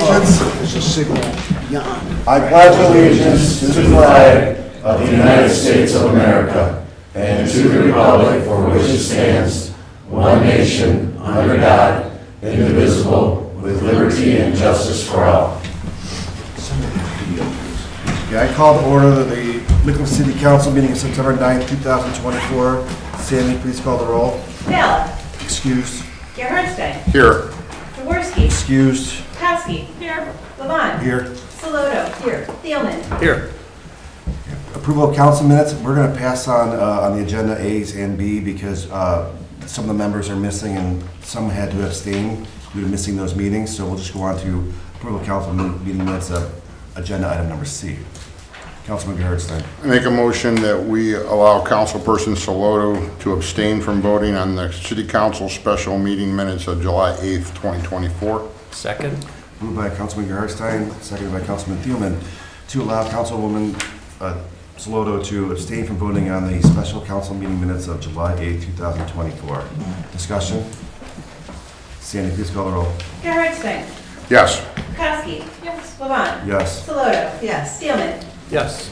There's a signal beyond. I pledge allegiance to the flag of the United States of America and to the republic for which it stands, one nation, under God, indivisible, with liberty and justice for all. Okay, I call to order the Wickliffe City Council meeting of September 9th, 2024. Sandy, please call the roll. Bell. Excused. Gerhardstein. Here. Jaworski. Excused. Kowski. Here. Levon. Here. Saloto. Here. Thielman. Here. Approval of council minutes. We're going to pass on the agenda A's and B because some of the members are missing and some had to abstain due to missing those meetings. So we'll just go on to approval of council meeting minutes of agenda item number C. Councilman Gerhardstein. I make a motion that we allow Councilperson Saloto to abstain from voting on the City Council special meeting minutes of July 8th, 2024. Second. Moved by Councilman Gerhardstein, seconded by Councilman Thielman, to allow Councilwoman Saloto to abstain from voting on the special council meeting minutes of July 8th, 2024. Discussion? Sandy, please call the roll. Gerhardstein. Yes. Kowski. Yes. Levon. Yes. Saloto. Yes. Thielman. Yes.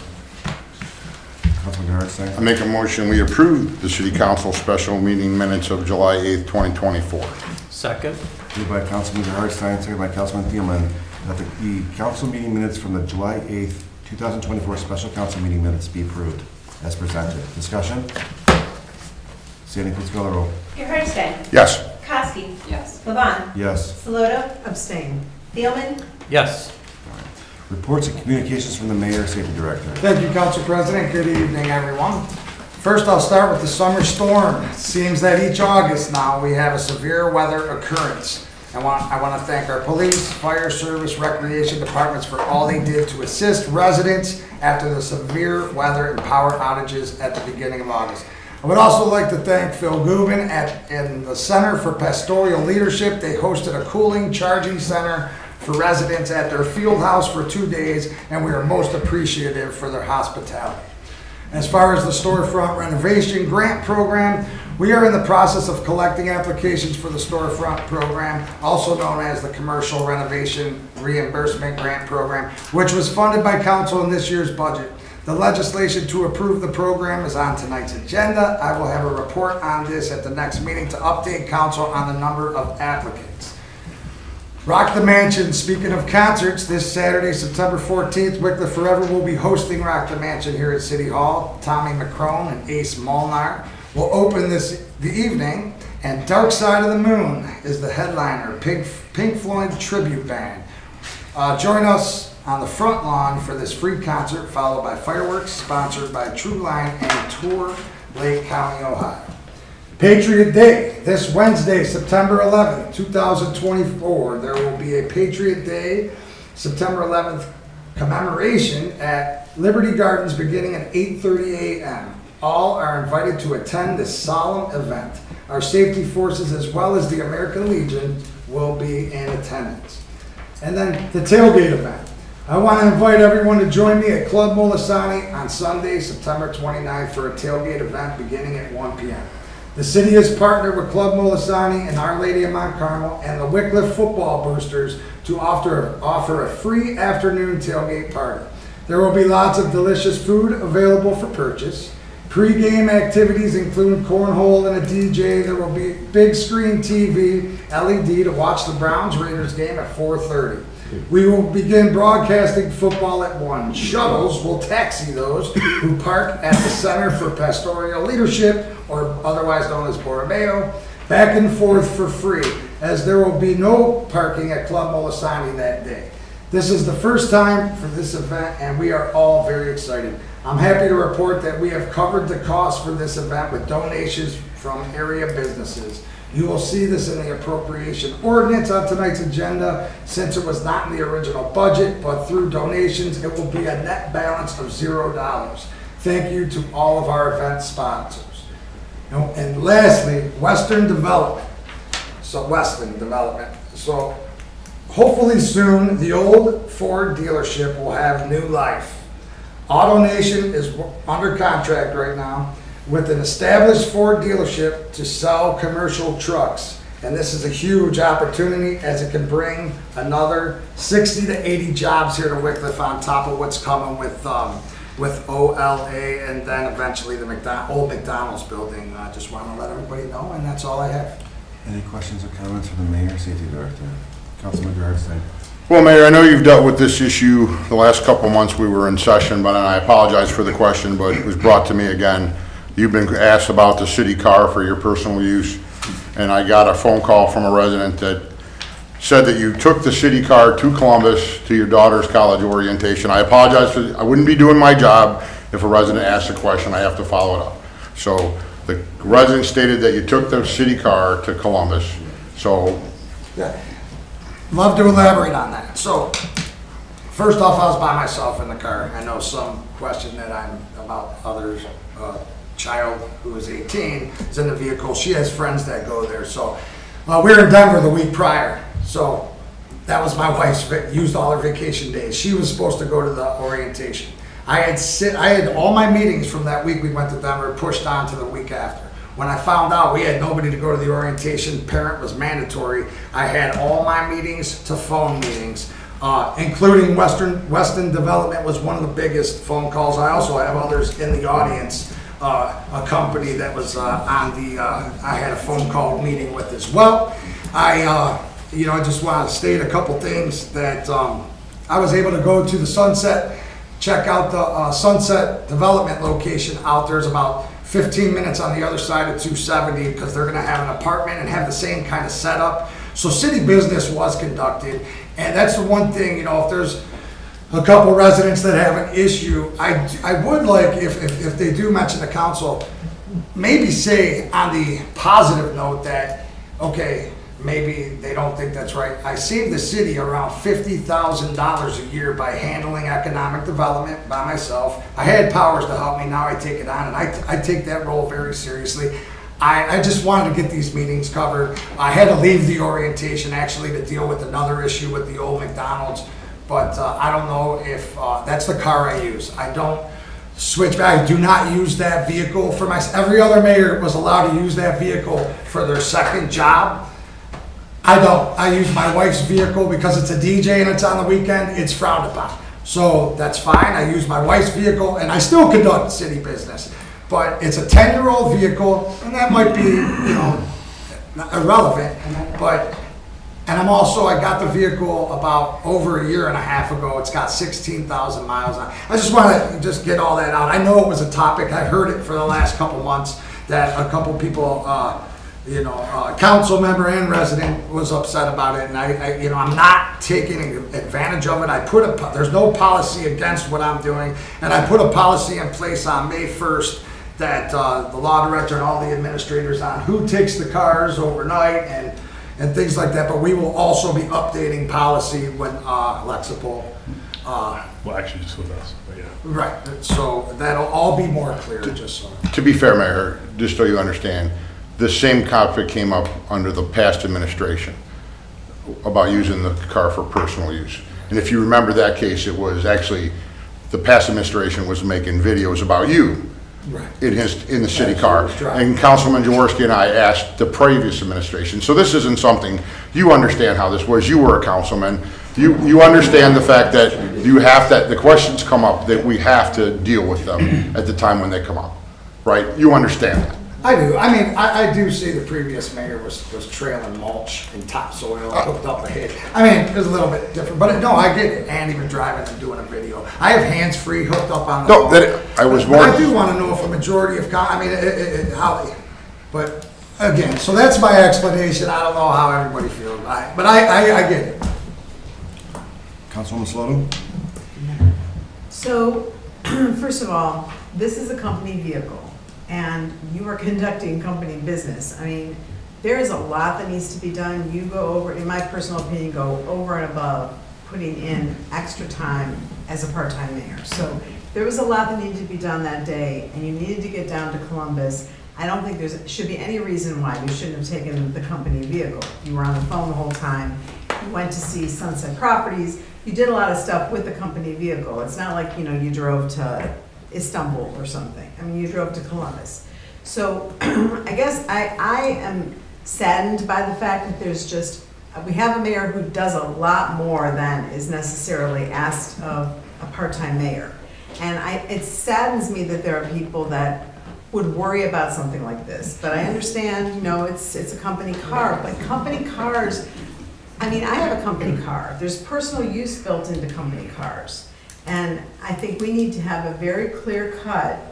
Councilman Gerhardstein. I make a motion we approve the City Council special meeting minutes of July 8th, 2024. Second. Moved by Councilman Gerhardstein, seconded by Councilman Thielman, that the council meeting minutes from the July 8th, 2024 special council meeting minutes be approved as presented. Discussion? Sandy, please call the roll. Gerhardstein. Yes. Kowski. Yes. Levon. Yes. Saloto. Abstain. Thielman. Yes. Reports and communications from the Mayor, Safety Director. Thank you, Council President. Good evening, everyone. First, I'll start with the summer storm. It seems that each August now we have a severe weather occurrence. I want to thank our police, fire service, recreation departments for all they did to assist residents after the severe weather and power outages at the beginning of August. I would also like to thank Phil Gubin in the Center for Pastoral Leadership. They hosted a cooling charging center for residents at their field house for 2 days, and we are most appreciative for their hospitality. As far as the storefront renovation grant program, we are in the process of collecting applications for the storefront program, also known as the Commercial Renovation Reimbursement Grant Program, which was funded by council in this year's budget. The legislation to approve the program is on tonight's agenda. I will have a report on this at the next meeting to update council on the number of applicants. Rock the Mansion, speaking of concerts, this Saturday, September 14th, Wickliffe Forever will be hosting Rock the Mansion here at City Hall. Tommy McCrone and Ace Molnar will open the evening, and Dark Side of the Moon is the headliner, Pink Floyd tribute band. Join us on the front lawn for this free concert, followed by fireworks, sponsored by True Line and Tour Lake County, Ohio. Patriot Day, this Wednesday, September 11th, 2024. There will be a Patriot Day, September 11th commemoration at Liberty Gardens beginning at 8:30 a.m. All are invited to attend this solemn event. Our safety forces, as well as the American Legion, will be in attendance. And then the tailgate event. I want to invite everyone to join me at Club Molisani on Sunday, September 29th for a tailgate event beginning at 1 p.m. The city has partnered with Club Molisani and Our Lady of Mount Carmel and the Wickliffe Football Boosters to offer a free afternoon tailgate party. There will be lots of delicious food available for purchase. Pre-game activities include cornhole and a DJ. There will be big screen TV, LED to watch the Browns-Raiders game at 4:30. We will begin broadcasting football at 1. Shuttles will taxi those who park at the Center for Pastoral Leadership, or otherwise known as Borromeo, back and forth for free, as there will be no parking at Club Molisani that day. This is the first time for this event, and we are all very excited. I'm happy to report that we have covered the cost for this event with donations from area businesses. You will see this in the appropriation ordinance on tonight's agenda, since it was not in the original budget, but through donations, it will be a net balance of $0. Thank you to all of our event sponsors. And lastly, Western Development. So hopefully soon, the old Ford dealership will have new life. AutoNation is under contract right now with an established Ford dealership to sell commercial trucks. And this is a huge opportunity as it can bring another 60 to 80 jobs here to Wickliffe on top of what's coming with OLA and then eventually the old McDonald's building. I just want to let everybody know, and that's all I have. Any questions or comments from the mayor, safety director? Councilman Gerardstein. Well, Mayor, I know you've dealt with this issue the last couple months we were in session, but and I apologize for the question, but it was brought to me again. You've been asked about the city car for your personal use, and I got a phone call from a resident that said that you took the city car to Columbus to your daughter's college orientation. I apologize for, I wouldn't be doing my job if a resident asks a question, I have to follow it up. So the resident stated that you took the city car to Columbus, so. Yeah. Love to elaborate on that. So, first off, I was by myself in the car. I know some question that I'm about others. Child who is 18 is in the vehicle. She has friends that go there. So, we were in Denver the week prior. So, that was my wife's, used all her vacation days. She was supposed to go to the orientation. I had all my meetings from that week we went to Denver pushed on to the week after. When I found out we had nobody to go to the orientation, parent was mandatory, I had all my meetings to phone meetings, including Weston Development was one of the biggest phone calls. I also have others in the audience, a company that was on the, I had a phone call meeting with as well. I just want to state a couple things that I was able to go to the Sunset, check out the Sunset Development location out there. Is about 15 minutes on the other side of 270 because they're going to have an apartment and have the same kind of setup. So city business was conducted, and that's the one thing, if there's a couple residents that have an issue, I would like, if they do mention the council, maybe say on the positive note that, okay, maybe they don't think that's right. I saved the city around $50,000 a year by handling economic development by myself. I had powers to help me, now I take it on, and I take that role very seriously. I just wanted to get these meetings covered. I had to leave the orientation actually to deal with another issue with the old McDonald's, but I don't know if, that's the car I use. I don't switch back. I do not use that vehicle for every other mayor was allowed to use that vehicle for their second job. I don't. I use my wife's vehicle because it's a DJ and it's on the weekend. It's frowned upon. So that's fine. I use my wife's vehicle and I still conduct city business. But it's a 10-year-old vehicle and that might be, irrelevant. And I got the vehicle about over a year and a half ago. It's got 16,000 miles on it. I just want to get all that out. I know it was a topic. I heard it for the last couple months that a couple people, council member and resident was upset about it, and I'm not taking advantage of it. There's no policy against what I'm doing, and I put a policy in place on May 1st that the law director and all the administrators on who takes the cars overnight and things like that. But we will also be updating policy when Lexipol. Well, actually, just with us, but yeah. Right. So that'll all be more clear. Just so. To be fair, Mayor, just so you understand, the same topic came up under the past administration about using the car for personal use. And if you remember that case, it was actually the past administration was making videos about you in the city car. And Councilman Jaworski and I asked the previous administration. So this isn't something, you understand how this was. You were a councilman. You understand the fact that the questions come up that we have to deal with them at the time when they come up, right? You understand that. I do. I mean, I do see the previous mayor was trailing mulch and topsoil hooked up ahead. I mean, it was a little bit different, but no, I get it. And even driving and doing a video. I have hands-free hooked up on the phone. But I do want to know if a majority of, but again, so that's my explanation. I don't know how everybody feels, but I get it. Councilwoman Slotin? So, first of all, this is a company vehicle. And you are conducting company business. I mean, there is a lot that needs to be done. You go over, in my personal opinion, go over and above putting in extra time as a part-time mayor. So there was a lot that needed to be done that day, and you needed to get down to Columbus. I don't think there should be any reason why you shouldn't have taken the company vehicle. You were on the phone the whole time. You went to see Sunset Properties. You did a lot of stuff with the company vehicle. It's not like, you drove to Istanbul or something. I mean, you drove to Columbus. So I guess I am saddened by the fact that we have a mayor who does a lot more than is necessarily asked of a part-time mayor. And it saddens me that there are people that would worry about something like this. But I understand, it's a company car, but company cars, I have a company car. There's personal use built into company cars. And I think we need to have a very clear-cut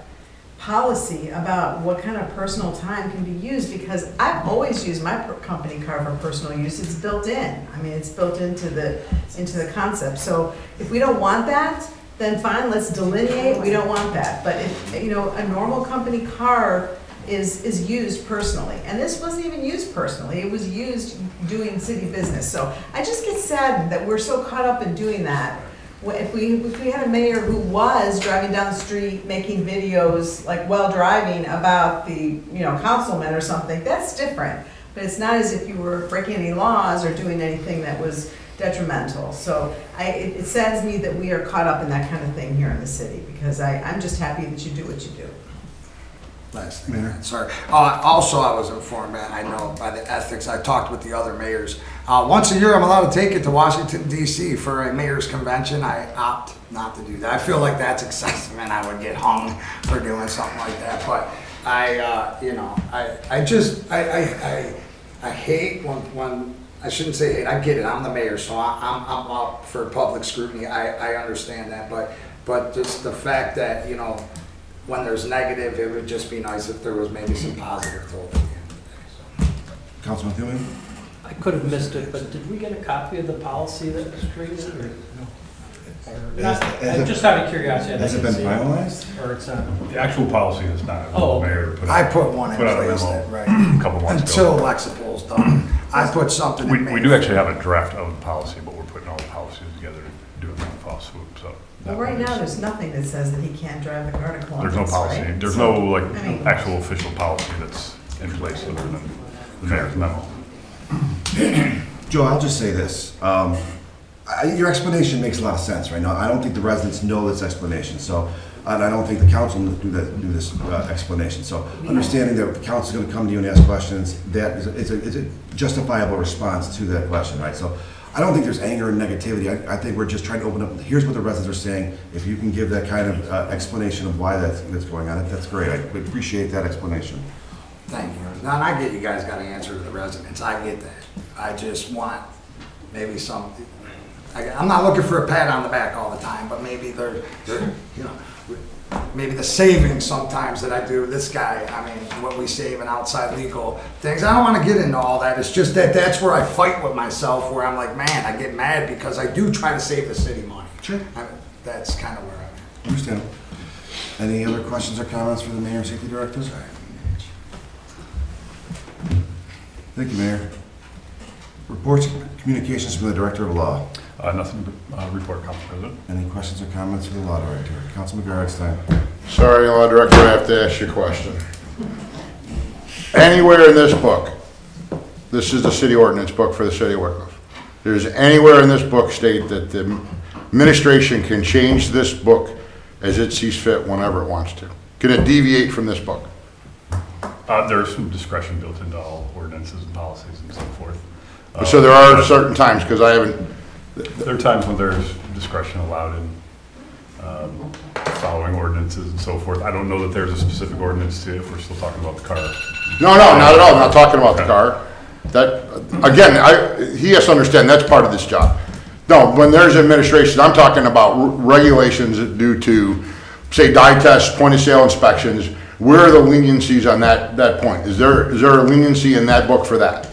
policy about what kind of personal time can be used, because I've always used my company car for personal use. It's built in. It's built into the concept. So if we don't want that, then fine, let's delineate, we don't want that. But if, a normal company car is used personally, and this wasn't even used personally, it was used doing city business. So I just get saddened that we're so caught up in doing that. If we had a mayor who was driving down the street making videos, like while driving, about the, councilman or something, that's different. But it's not as if you were breaking any laws or doing anything that was detrimental. So it saddens me that we are caught up in that kind of thing here in the city, because I'm just happy that you do what you do. Last thing, sorry. Also, I was informed, I know by the ethics, I talked with the other mayors. Once a year, I'm allowed to take it to Washington, D.C. for a mayor's convention. I opt not to do that. I feel like that's excessive, and I would get hung for doing something like that. But I hate when I shouldn't say hate. I get it. I'm the mayor, so I'm up for public scrutiny. I understand that, but just the fact that when there's negative, it would just be nice if there was maybe some positive told at the end of the day. So. Councilman Thielman? I could have missed it, but did we get a copy of the policy that was created, or no? Just out of curiosity. Has it been finalized? Or it's not? The actual policy is not. Oh, The mayor put I out- put one in put out a place, memo that, right? a couple months Until ago. Lexipol's done. I put something in. We do actually have a draft of the policy, but we're putting all the policies together to do it in one fall swoop, so. Well, right now, there's nothing that says that he can't drive the car to Columbus, There's no policy, right? there's So, no I mean- actual official policy that's in place other than the mayor's memo. Joe, I'll just say this. Your explanation makes a lot of sense right now. I don't think the residents know this explanation, so, and I don't think the council do this explanation. So understanding that the council is going to come to you and ask questions, that is a justifiable response to that question, right? So I don't think there's anger and negativity. I think we're just trying to open up, here's what the residents are saying. If you can give that kind of explanation of why that's going on, that's great. I appreciate that explanation. Thank you. Now, and I get you guys got to answer to the residents. I get that. I just want maybe some. I'm not looking for a pat on the back all the time, but maybe maybe the savings sometimes that I do. This guy, what we save in outside legal things. I don't want to get into all that. It's just that that's where I fight with myself, where I'm like, man, I get mad because I do try to save the city money. Sure. That's kind of where I'm at. Understand. Any other questions or comments for the mayor and safety director? Thank you, Mayor. Reports and communications from the Director of Law. Nothing to report, Council President. Any questions or comments for the Law Director? Councilman Garrettstein. Sorry, Law Director, I have to ask you a question. Anywhere in this book, this is the city ordinance book for the city of Wickliffe, there's anywhere in this book state that the administration can change this book as it sees fit whenever it wants to? Can it deviate from this book? There's some discretion built into all ordinances and policies and so forth. So there are certain times, because I haven't, There are times when there's discretion allowed in following ordinances and so forth. I don't know that there's a specific ordinance to, if we're still talking about the car. no, not at all, I'm not talking about the car. That, again, he has to understand, that's part of this job. No, when there's administration, I'm talking about regulations due to, say, dye tests, point of sale inspections. Where are the leniencies on that point? Is there a leniency in that book for that?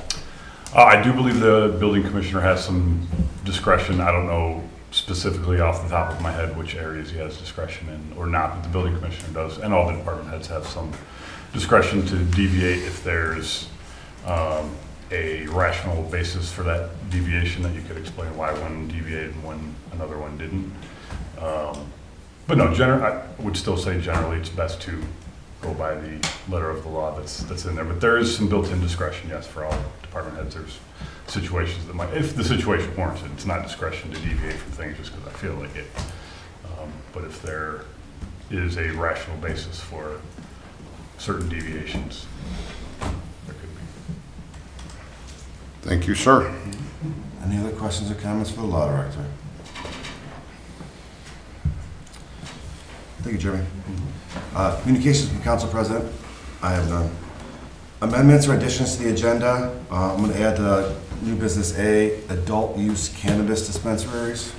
I do believe the building commissioner has some discretion. I don't know specifically off the top of my head which areas he has discretion in or not, but the building commissioner does, and all the department heads have some discretion to deviate if there's a rational basis for that deviation that you could explain why one deviated and when another one didn't. But no, I would still say generally it's best to go by the letter of the law that's in there. But there is some built-in discretion, yes, for all department heads. There's situations that might, if the situation warrants it, it's not discretion to deviate from things just because I feel like it. But if there is a rational basis for certain deviations, there could be. Thank you, sir. Any other questions or comments for the law director? Thank you, Jeremy. Communications from council president, I have none. Amendments or additions to the agenda, I'm going to add new business A, adult use cannabis dispensaries.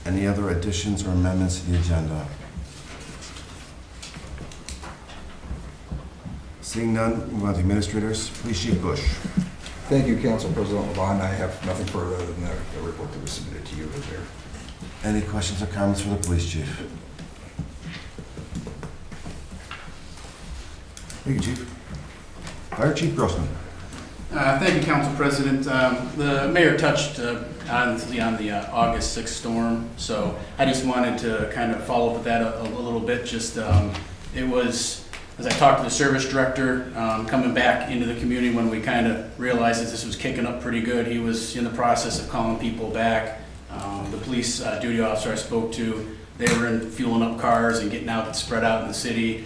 Any other additions or amendments to the agenda? Seeing none, move on to administrators. Police Chief Bush. Thank you, Council President Levon. I have nothing further than the report that was submitted to you there. Any questions or comments for the police chief? Thank you, Chief. Fire Chief Grossman. Thank you, Council President. The mayor touched on the August 6th storm, so I just wanted to kind of follow up with that a little bit. Just it was, as I talked to the service director, coming back into the community when we kind of realized that this was kicking up pretty good. He was in the process of calling people back. The police duty officer I spoke to, they were in fueling up cars and getting out and spread out in the city.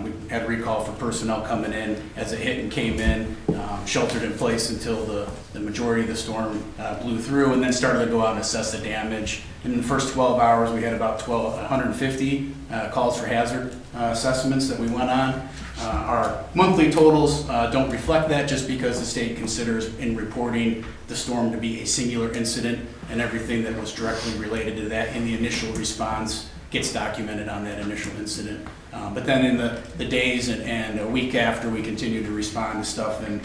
We had recall for personnel coming in as it hit and came in, sheltered in place until the majority of the storm blew through, and then started to go out and assess the damage. In the first 12 hours, we had about 150 calls for hazard assessments that we went on. Our monthly totals don't reflect that, just because the state considers in reporting the storm to be a singular incident, and everything that was directly related to that in the initial response gets documented on that initial incident. But then in the days and a week after, we continue to respond to stuff. And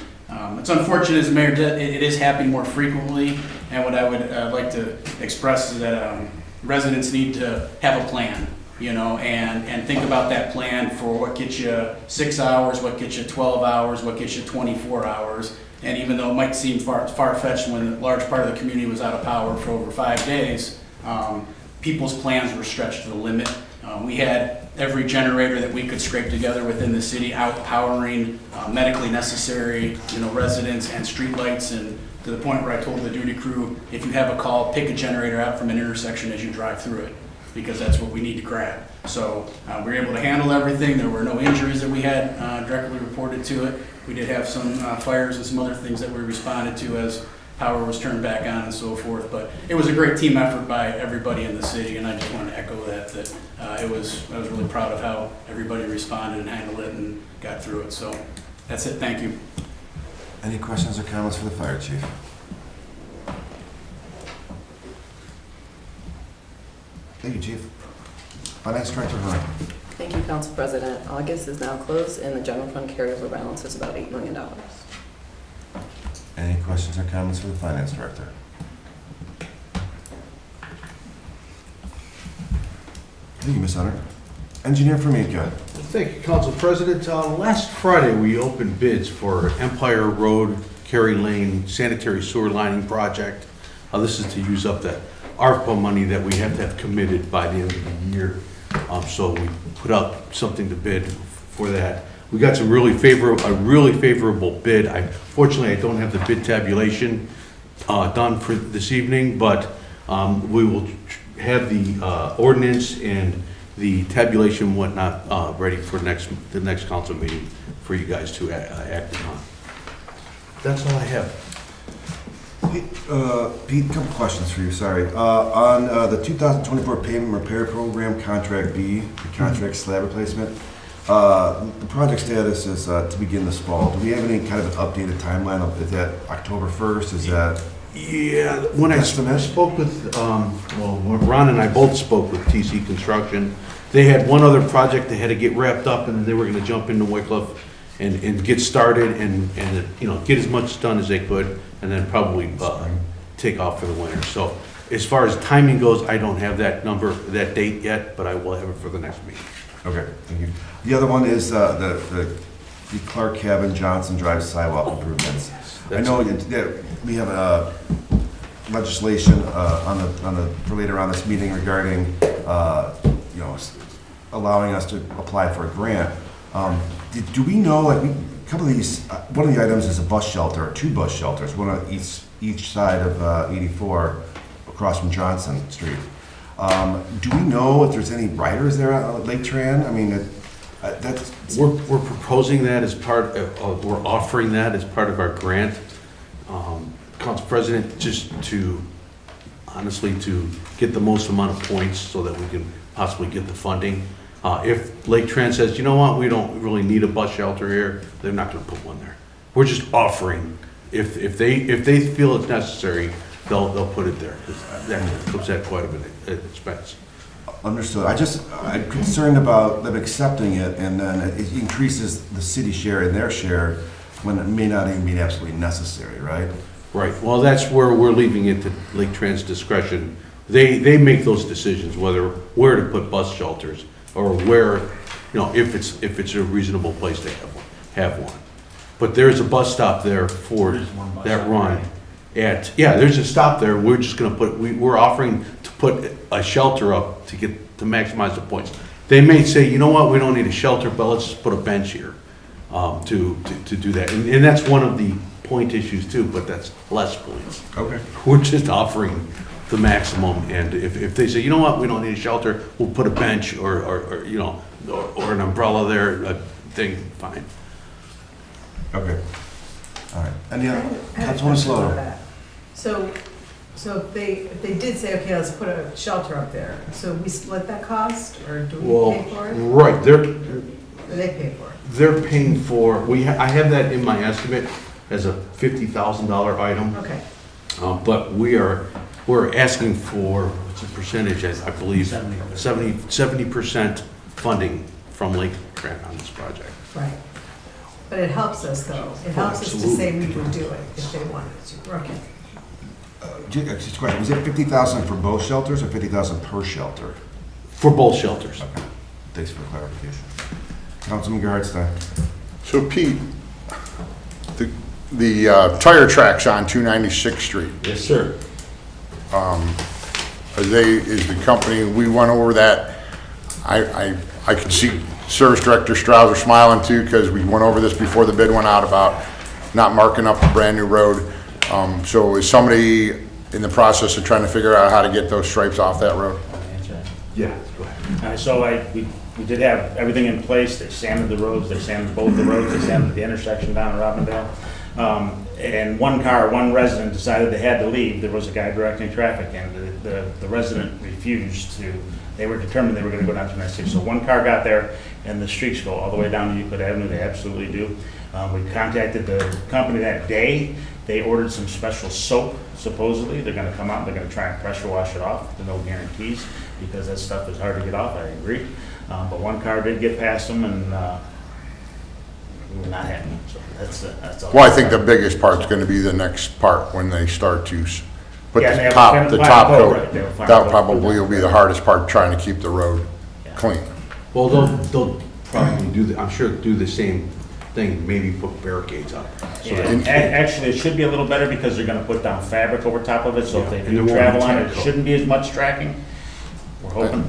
it's unfortunate, as the mayor did, it is happening more frequently. And what I would like to express is that residents need to have a plan, you know, and think about that plan for what gets you 6 hours, what gets you 12 hours, what gets you 24 hours. And even though it might seem far-fetched when a large part of the community was out of power for over 5 days, people's plans were stretched to the limit. We had every generator that we could scrape together within the city out powering medically necessary, residents and streetlights, and to the point where I told the duty crew, if you have a call, pick a generator out from an intersection as you drive through it, because that's what we need to grab. So we were able to handle everything. There were no injuries that we had directly reported to it. We did have some fires and some other things that we responded to as power was turned back on and so forth. But it was a great team effort by everybody in the city, and I just wanted to echo that I was really proud of how everybody responded and handled it and got through it. So that's it. Thank you. Any questions or comments for the fire chief? Thank you, Chief. Finance Director Hearn. Thank you, Council President. August is now closed, and the general fund carryover balance is about $8 million. Any questions or comments for the Finance Director? Thank you, Ms. Hunter. Engineer Formica. Thank you, Council President. Last Friday, we opened bids for Empire Road, Kerry Lane sanitary sewer lining project. This is to use up that ARPA money that we have to have committed by the end of the year. So we put out something to bid for that. We got some really favorable bid. Fortunately, I don't have the bid tabulation done for this evening, but we will have the ordinance and the tabulation and whatnot ready for the next council meeting for you guys to act upon. That's all I have. Pete, a couple questions for you, sorry. On the 2024 payment repair program, contract B, the contract slab replacement, the project status is to begin this fall. Do we have any kind of an updated timeline? Is that October 1st? Is that? Yeah, when I spoke with, Ron and I both spoke with TC Construction. They had one other project they had to get wrapped up, and then they were going to jump into Wickliffe and get started and get as much done as they could, and then probably take off for the winter. So as far as timing goes, I don't have that date yet, but I will have it for the next meeting. Okay, thank you. The other one is the Clark Cabin Johnson Drive sidewalk improvements. I know that we have legislation for later on this meeting regarding allowing us to apply for a grant. Do we know, like, a couple of these, one of the items is a bus shelter, or 2 bus shelters, one on each side of 84 across from Johnson Street. Do we know if there's any riders there at Lake Tran? I mean, We're proposing that as part of, we're offering that as part of our grant. Council President, just to, honestly, to get the most amount of points so that we can possibly get the funding. If Lake Trent says, you know what, we don't really need a bus shelter here, they're not gonna put one there. We're just offering, if they feel it's necessary, they'll put it there. 'Cause that comes at quite a bit of expense. Understood. I'm concerned about them accepting it, and then it increases the city share and their share when it may not even be absolutely necessary, right? Right, well, that's where we're leaving it to Lake Trent's discretion. They make those decisions, where to put bus shelters, or where, if it's a reasonable place to have one. But there's a bus stop there for that run there's a stop there, we're just gonna we're offering to put a shelter up to maximize the points. They may say, you know what, we don't need a shelter, but let's just put a bench here, to do that. And that's one of the point issues too, but that's less points. Okay. We're just offering the maximum, and if they say, you know what, we don't need a shelter, we'll put a bench or an umbrella there, a thing, fine. Okay. All right. Any other? I have a Councilwoman question about Slaughter. that. So if they did say, okay, let's put a shelter up there, so we split that cost, or do we pay for it? Right, Or they pay for it? they're paying for, I have that in my estimate as a $50,000 item. Okay. But we're asking for, what's the percentage, I believe? 70% funding from Lake Trent on this project. Right. But it helps us, though. It helps us to say we would do it if they wanted to. Okay. Just a question, was it 50,000 for both shelters or 50,000 per shelter? For both shelters. Okay, thanks for the clarification. Councilman Gerhardstein. So Pete, the tire tracks on 296th Street, Yes, sir. is the company, we went over that. I could see Service Director Strauser smiling too, because we went over this before the bid went out about not marking up a brand new road. So is somebody in the process of trying to figure out how to get those stripes off that road? Yeah, go ahead. So we did have everything in place. They sanded the roads, they sanded both the roads, they sanded the intersection down in Robindale. And one resident decided they had to leave. There was a guy directing traffic, and the resident refused to. They were determined they were going to go down to 96. So one car got there, and the streets go all the way down to Euclid Avenue. They absolutely do. We contacted the company that day. They ordered some special soap, supposedly. They're going to come out, they're going to try and pressure wash it off. There's no guarantees, because that stuff is hard to get off, I agree. But one car did get past them, and we were not happy. So that's all. Well, I think the biggest part's gonna be the next part, when they start to put Yeah, they the have top a final coat. coat, right, they have a final That coat. probably will be the hardest part, trying to keep the road clean. Well, they'll probably I'm sure do the same thing, maybe put barricades up. So Yeah, that- actually, it should be a little better, because they're gonna put down fabric over top of it, so if they And do there won't be travel on it, tack it coat. shouldn't be as much tracking. We're hoping.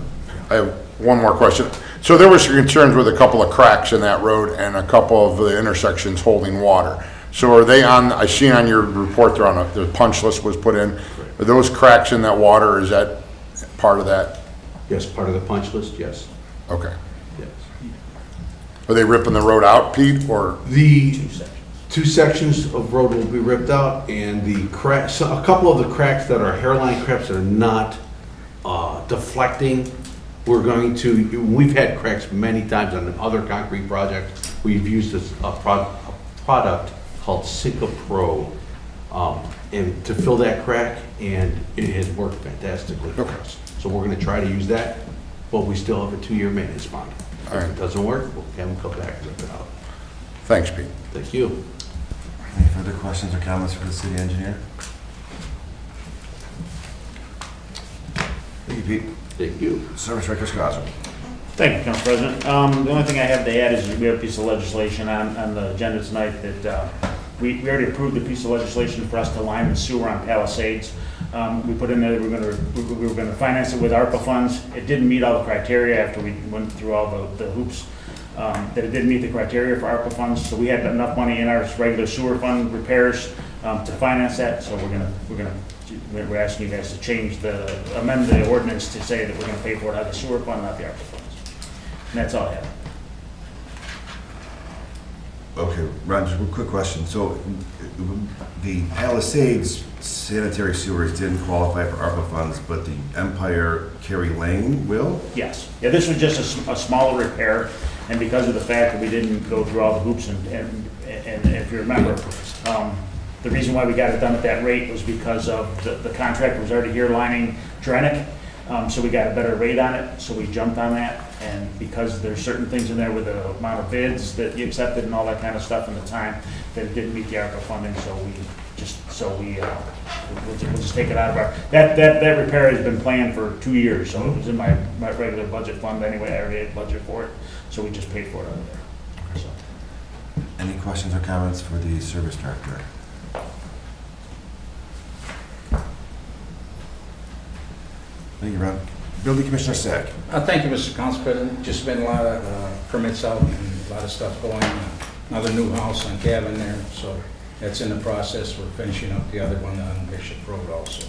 I have one more question. So there was concerns with a couple of cracks in that road and a couple of the intersections holding water. So are they on, I see on your report there the punch list was put in. Are those cracks in that water, is that part of that? Yes, part of the punch list, yes. Okay. Yes. Are they ripping the road out, Pete, or? The two sections of road will be ripped out, and the cracks, so a couple of the cracks that are hairline cracks that are not deflecting, we're going to, we've had cracks many times on other concrete projects. We've used a product called Cinca Pro, and to fill that crack, and it has worked fantastically for us. So we're gonna try to use that, but we still have a 2-year maintenance bond. If All right. it doesn't work, we'll have them come back and rip it out. Thanks, Pete. Thank you. Any further questions or comments for the city engineer? Thank you, Pete. Thank you. Service Director Scott. Thank you, Council President. The only thing I have to add is we have a piece of legislation on the agenda tonight that we already approved the piece of legislation for us to line the sewer on Palisades. We put in there that we were gonna finance it with ARPA funds. It didn't meet all the criteria after we went through all the hoops, that it didn't meet the criteria for ARPA funds. So we had enough money in our regular sewer fund repairs to finance that. So we're asking you guys to amend the ordinance to say that we're gonna pay for it out of the sewer fund, not the ARPA funds. And that's all I have. Okay, Ron, just a quick question. So the Palisades sanitary sewers didn't qualify for ARPA funds, but the Empire Kerry Lane will? Yes. Yeah, this was just a smaller repair, and because of the fact that we didn't go through all the hoops, and if you remember, the reason why we got it done at that rate was because of the contractor was already here lining Drenick, so we got a better rate on it, so we jumped on that. And because there's certain things in there with the amount of bids that you accepted and all that kind of stuff in the time, that it didn't meet the ARPA funding, so we'll just take it out of our, that repair has been planned for 2 years, so it was in my regular budget fund anyway, I already had budget for it, so we just paid for it out of there. So. Any questions or comments for the service director? Thank you, Ron. Building Commissioner Sack. Thank you, Mr. Council President. Just been a lot of permits out and a lot of stuff going. Another new house on Gavin there, so that's in the process. We're finishing up the other one on Bishop Road also.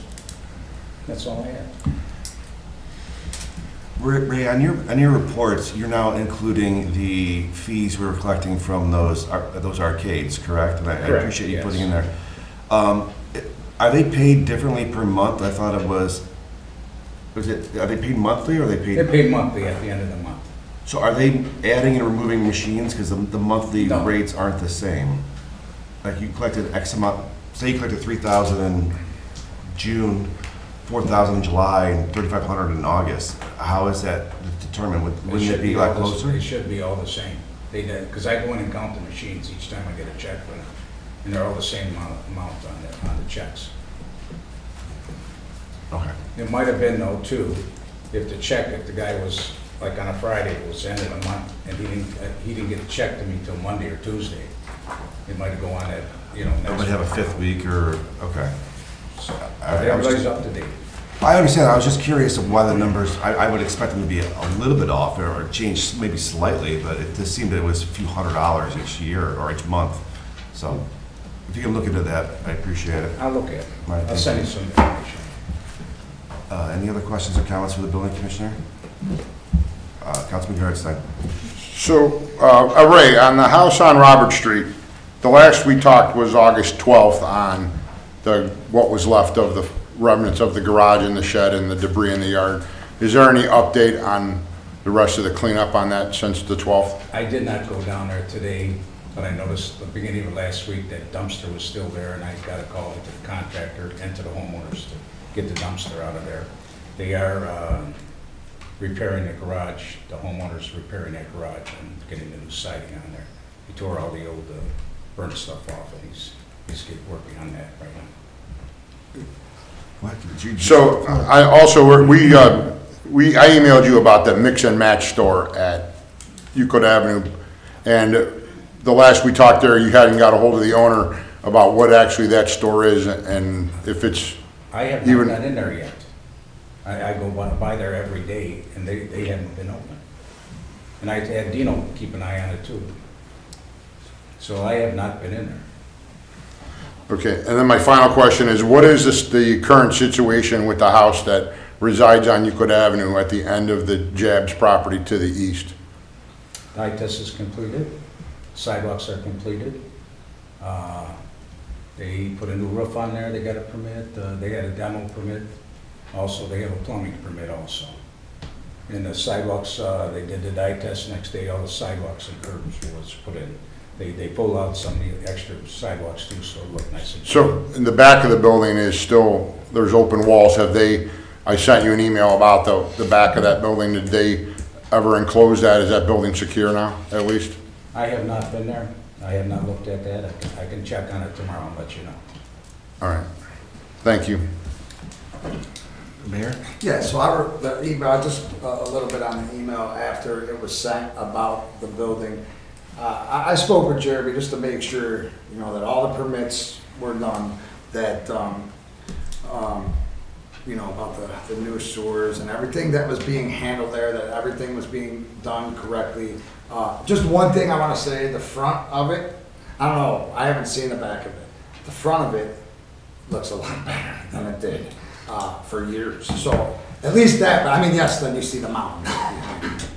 That's all I have. Ray, on your reports, you're now including the fees we're collecting from those arcades, correct? And I appreciate you putting in there. Are they paid differently per month? I thought it was. Are they paid monthly or are they paid? They're paid monthly at the end of the month. So are they adding and removing machines because the monthly rates aren't the same? Like you collected X amount, say you collected 3,000 in June, 4,000 in July, and 3,500 in August. How is that determined? Wouldn't it be a lot closer? It should be all the same. They did, because I go in and count the machines each time I get a check for them, and they're all the same amount on the checks. Okay. It might have been though too, if the guy was like on a Friday, it was the end of the month, and he didn't get the check to me till Monday or Tuesday. It might have go on at, It might have a fifth week or, okay. So everybody's up to date. I understand. I was just curious of why the numbers, I would expect them to be a little bit off or change maybe slightly, but it just seemed that it was a few $100s each year or each month. So if you can look into that, I appreciate it. I'll look at it. Right, I'll send you some information. Any other questions or comments for the building commissioner? Councilman Yardstein. So, Ray, on the house on Robert Street, the last we talked was August 12th on what was left of the remnants of the garage and the shed and the debris in the yard. Is there any update on the rest of the cleanup on that since the 12th? I did not go down there today, but I noticed the beginning of last week that dumpster was still there, and I got a call to the contractor and to the homeowners to get the dumpster out of there. They are repairing the garage, the homeowner's repairing that garage and getting the new siding on there. He tore all the old burnt stuff off, and he's working on that right now. What? So, I also, I emailed you about the mix and match store at Euclid Avenue, and the last we talked there, you hadn't got a hold of the owner about what actually that store is and if it's I have not got in there yet. I go by there every day, and they haven't been open. And I had Dino keep an eye on it too. So I have not been in there. Okay, and then my final question is, what is the current situation with the house that resides on Euclid Avenue at the end of the Jabs property to the east? The eye test is completed, sidewalks are completed. They put a new roof on there, they got a permit, they had a demo permit. Also, they have a plumbing permit also. And the sidewalks, they did the dye test next day, all the sidewalks and curbs was put in. They pulled out some of the extra sidewalks too, so it looked nice. So in the back of the building is still, there's open walls. I sent you an email about the back of that building. Did they ever enclose that? Is that building secure now, at least? I have not been there. I have not looked at that. I can check on it tomorrow and let you know. All right. Thank you. Mayor? Yeah, so I wrote the email, just a little bit on the email after it was sent about the building. I spoke with Jeremy just to make sure, that all the permits were done, that, about the new sewers and everything that was being handled there, that everything was being done correctly. Just one thing I want to say, the front of it, I don't know, I haven't seen the back of it. The front of it looks a lot better than it did for years. So at least that, but I mean, yes, then you see the mountain.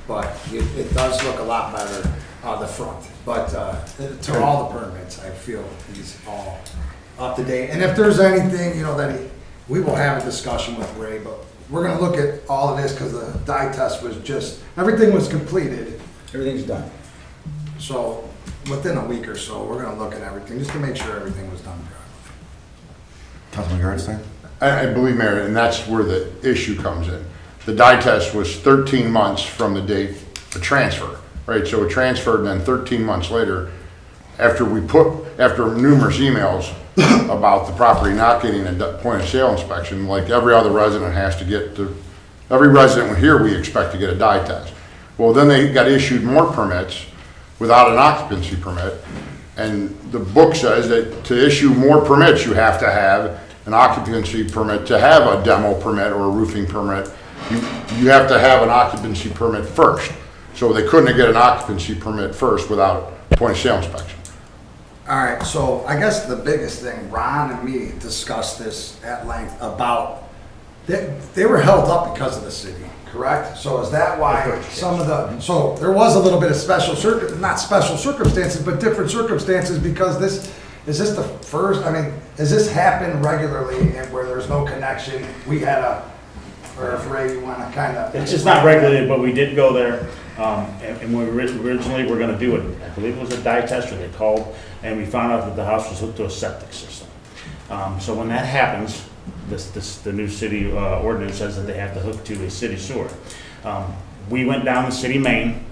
But it does look a lot better the front. But to all the permits, I feel he's all up to date. And if there's anything, you know, we will have a discussion with Ray, but we're gonna look at all of this because the dye test was just, everything was completed. Everything's done. So within a week or so, we're gonna look at everything, just to make sure everything was done correctly. Councilman Gartenstein? I believe, Mayor, and that's where the issue comes in. The dye test was 13 months from the date of transfer, right? So it transferred, and then 13 months later, after numerous emails about the property not getting a point of sale inspection, like every other resident has to get every resident here we expect to get a dye test. Well, then they got issued more permits without an occupancy permit. And the book says that to issue more permits, you have to have an occupancy permit. To have a demo permit or a roofing permit, you have to have an occupancy permit first. So they couldn't get an occupancy permit first without point of sale inspection. All right, so I guess the biggest thing, Ron and me discussed this at length about, they were held up because of the city, correct? So is that why some of the, so there was a little bit of not special circumstances, but different circumstances because is this the first, I mean, has this happened regularly and where there's no connection? We had or if Ray, you want to kind of. It's not regularly, but we did go there, and we originally were gonna do it, I believe it was a dye tester they called, and we found out that the house was hooked to a septic system. So when that happens, the new city ordinance says that they have to hook to a city sewer. We went down the city main,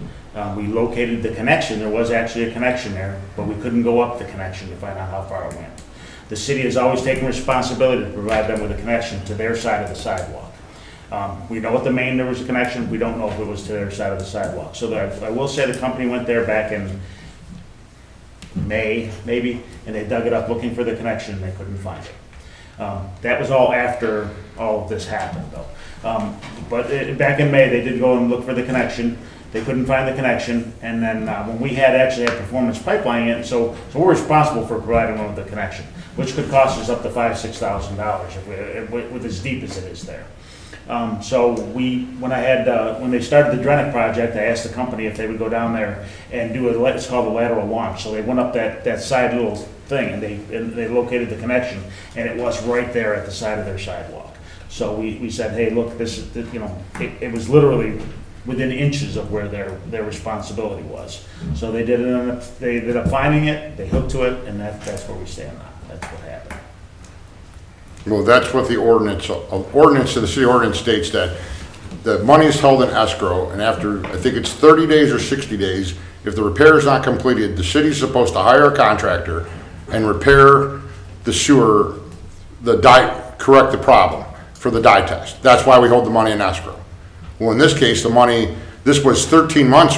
we located the connection, there was actually a connection there, but we couldn't go up the connection to find out how far it went. The city has always taken responsibility to provide them with a connection to their side of the sidewalk. We know at the main there was a connection, we don't know if it was to their side of the sidewalk. So I will say the company went there back in May, maybe, and they dug it up looking for the connection, and they couldn't find it. That was all after all of this happened, though. But back in May, they did go and look for the connection. They couldn't find the connection, and then when we actually had Performance Pipelining it, so we're responsible for providing them with the connection, which could cost us up to $5,000-6,000 with as deep as it is there. So when they started the Drenick project, I asked the company if they would go down there and do it's called a lateral launch. So they went up that side little thing and they located the connection, and it was right there at the side of their sidewalk. So we said, hey, look, this is, it was literally within inches of where their responsibility was. So they ended up finding it, they hooked to it, and that's where we stand now. That's what happened. Well, that's what the ordinance of the city ordinance states, that the money is held in escrow, and after, I think it's 30 days or 60 days, if the repair is not completed, the city's supposed to hire a contractor and repair the sewer, correct the problem for the dye test. That's why we hold the money in escrow. Well, in this case, this was 13 months,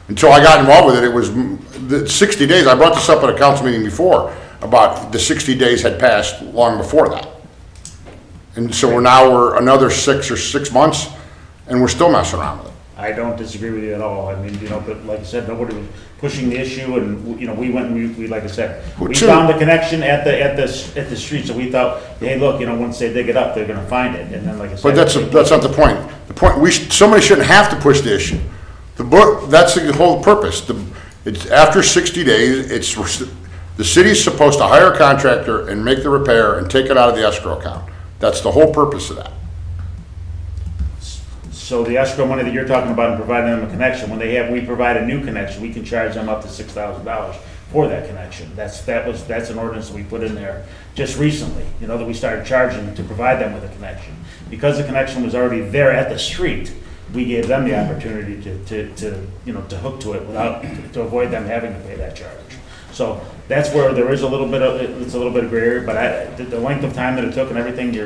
until I got involved with it, it was the 60 days. I brought this up at a council meeting before, about the 60 days had passed long before that. And so we're another 6 months, and we're still messing around with it. I don't disagree with you at all. I mean, but like I said, nobody was pushing the issue, and we went and we like I said, we found the connection at the street, so we thought, hey, look, once they dig it up, they're gonna find it, and then like I said. But that's not the point. The point, somebody shouldn't have to push the issue. That's the whole purpose. It's after 60 days, the city's supposed to hire a contractor and make the repair and take it out of the escrow account. That's the whole purpose of that. So the escrow money that you're talking about and providing them a connection, when we provide a new connection, we can charge them up to $6,000 for that connection. That's an ordinance that we put in there just recently, that we started charging to provide them with a connection. Because the connection was already there at the street, we gave them the opportunity to hook to it to avoid them having to pay that charge. So that's where there is a little bit of gray area, but the length of time that it took and everything,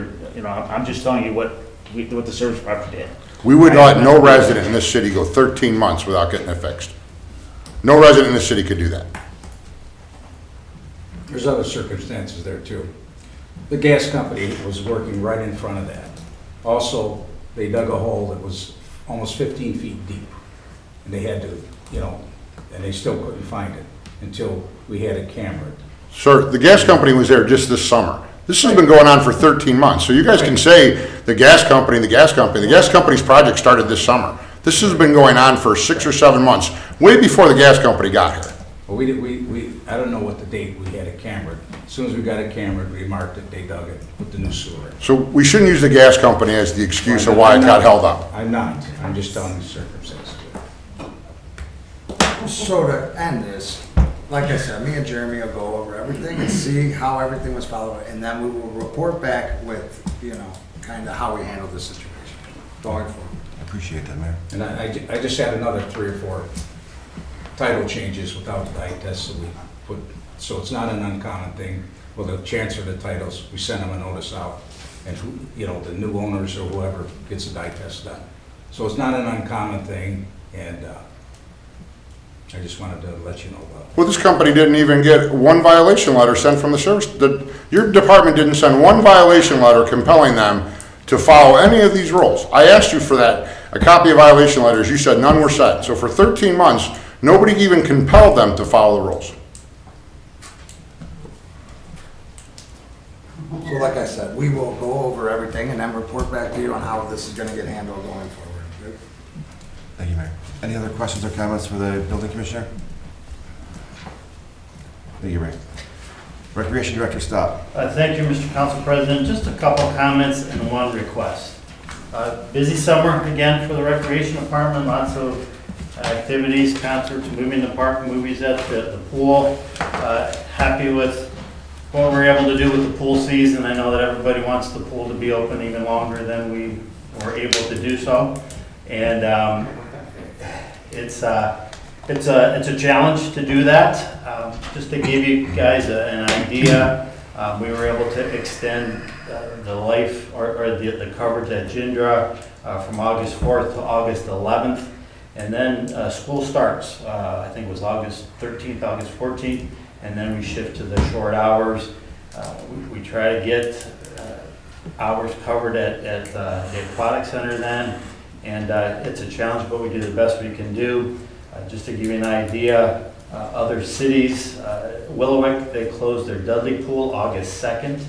I'm just telling you what the service property did. We would let no resident in this city go 13 months without getting it fixed. No resident in this city could do that. There's other circumstances there too. The gas company was working right in front of that. Also, they dug a hole that was almost 15 feet deep. And they had to, and they still couldn't find it until we had a camera. Sir, the gas company was there just this summer. This has been going on for 13 months. So you guys can say the gas company's project started this summer. This has been going on for 6 or 7 months, way before the gas company got here. Well, I don't know what the date we had it cambered. As soon as we got it cambered, we marked it, they dug it, put the new sewer in. So we shouldn't use the gas company as the excuse of why it got held up. I'm not. I'm just telling the circumstances. So to end this, like I said, me and Jeremy will go over everything and see how everything was followed, and then we will report back with, kind of how we handled this situation going forward. I appreciate that, Mayor. And I just had another 3 or 4 title changes without the dye test, so it's not an uncommon thing. Well, the transfer of the titles, we send them a notice out, and the new owners or whoever gets a dye test done. So it's not an uncommon thing, and I just wanted to let you know about it. Well, this company didn't even get one violation letter sent from the service. Your department didn't send one violation letter compelling them to follow any of these rules. I asked you for that, a copy of violation letters. You said none were sent. So for 13 months, nobody even compelled them to follow the rules. So like I said, we will go over everything and then report back to you on how this is going to get handled going forward. Good? Thank you, Mayor. Any other questions or comments for the building commissioner? Thank you, Ray. Recreation Director, stop. Thank you, Mr. Council President. Just a couple comments and one request. Busy summer again for the Recreation Department. Lots of activities, concerts, movie in the park, movies at the pool. Happy with what we're able to do with the pool season. I know that everybody wants the pool to be open even longer than we were able to do so. And it's a challenge to do that. Just to give you guys an idea, we were able to extend the life or the coverage at Gindra from August 4th to August 11th. And then school starts, I think it was August 13th, August 14th, and then we shift to the short hours. We try to get hours covered at the aquatic center then, and it's a challenge, but we do the best we can do. Just to give you an idea, other cities, Wickliffe, they closed their Dudley pool August 2nd,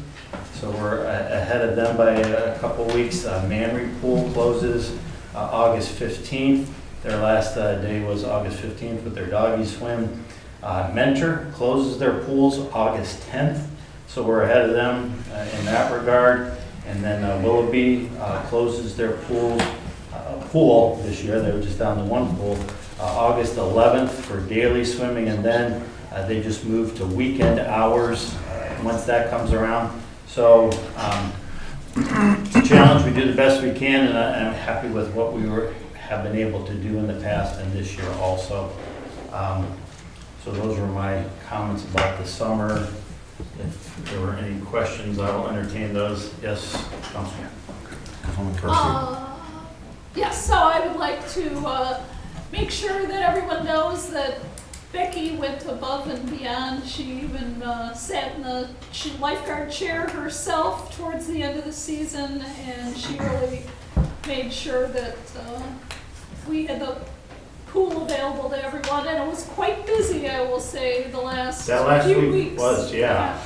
so we're ahead of them by a couple weeks. Manry pool closes August 15th. Their last day was August 15th with their doggy swim. Mentor closes their pools August 10th, so we're ahead of them in that regard. And then Willoughby closes their pool this year. They were just down to one pool. August 11th for daily swimming, and then they just moved to weekend hours once that comes around. So it's a challenge. We do the best we can, and I'm happy with what we have been able to do in the past and this year also. So those were my comments about the summer. If there were any questions, I will entertain those. Yes, Councilman. Yes, so I would like to make sure that everyone knows that Becky went above and beyond. She even sat in the lifeguard chair herself towards the end of the season, and she really made sure that we had the pool available to everyone, and it was quite busy, I will say, the last few weeks. Was, yeah.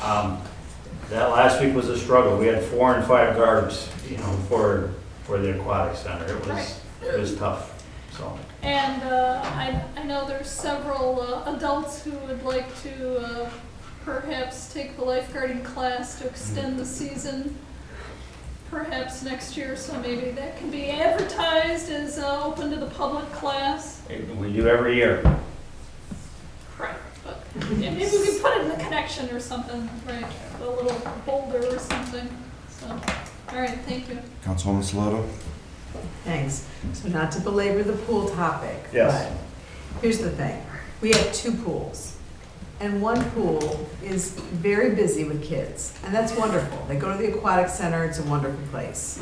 That last week was a struggle. We had 4 and 5 guards, for the aquatic center. It was tough. So. And I know there's several adults who would like to perhaps take the lifeguarding class to extend the season, perhaps next year. So maybe that can be advertised as open to the public class. We do every year. Right, but maybe we can put it in the connection or something, right? A little boulder or something. So, all right, thank you. Councilwoman Saloto. Thanks. So not to belabor the pool topic, Yes. but here's the thing. We have 2 pools, and one pool is very busy with kids, and that's wonderful. They go to the aquatic center, it's a wonderful place.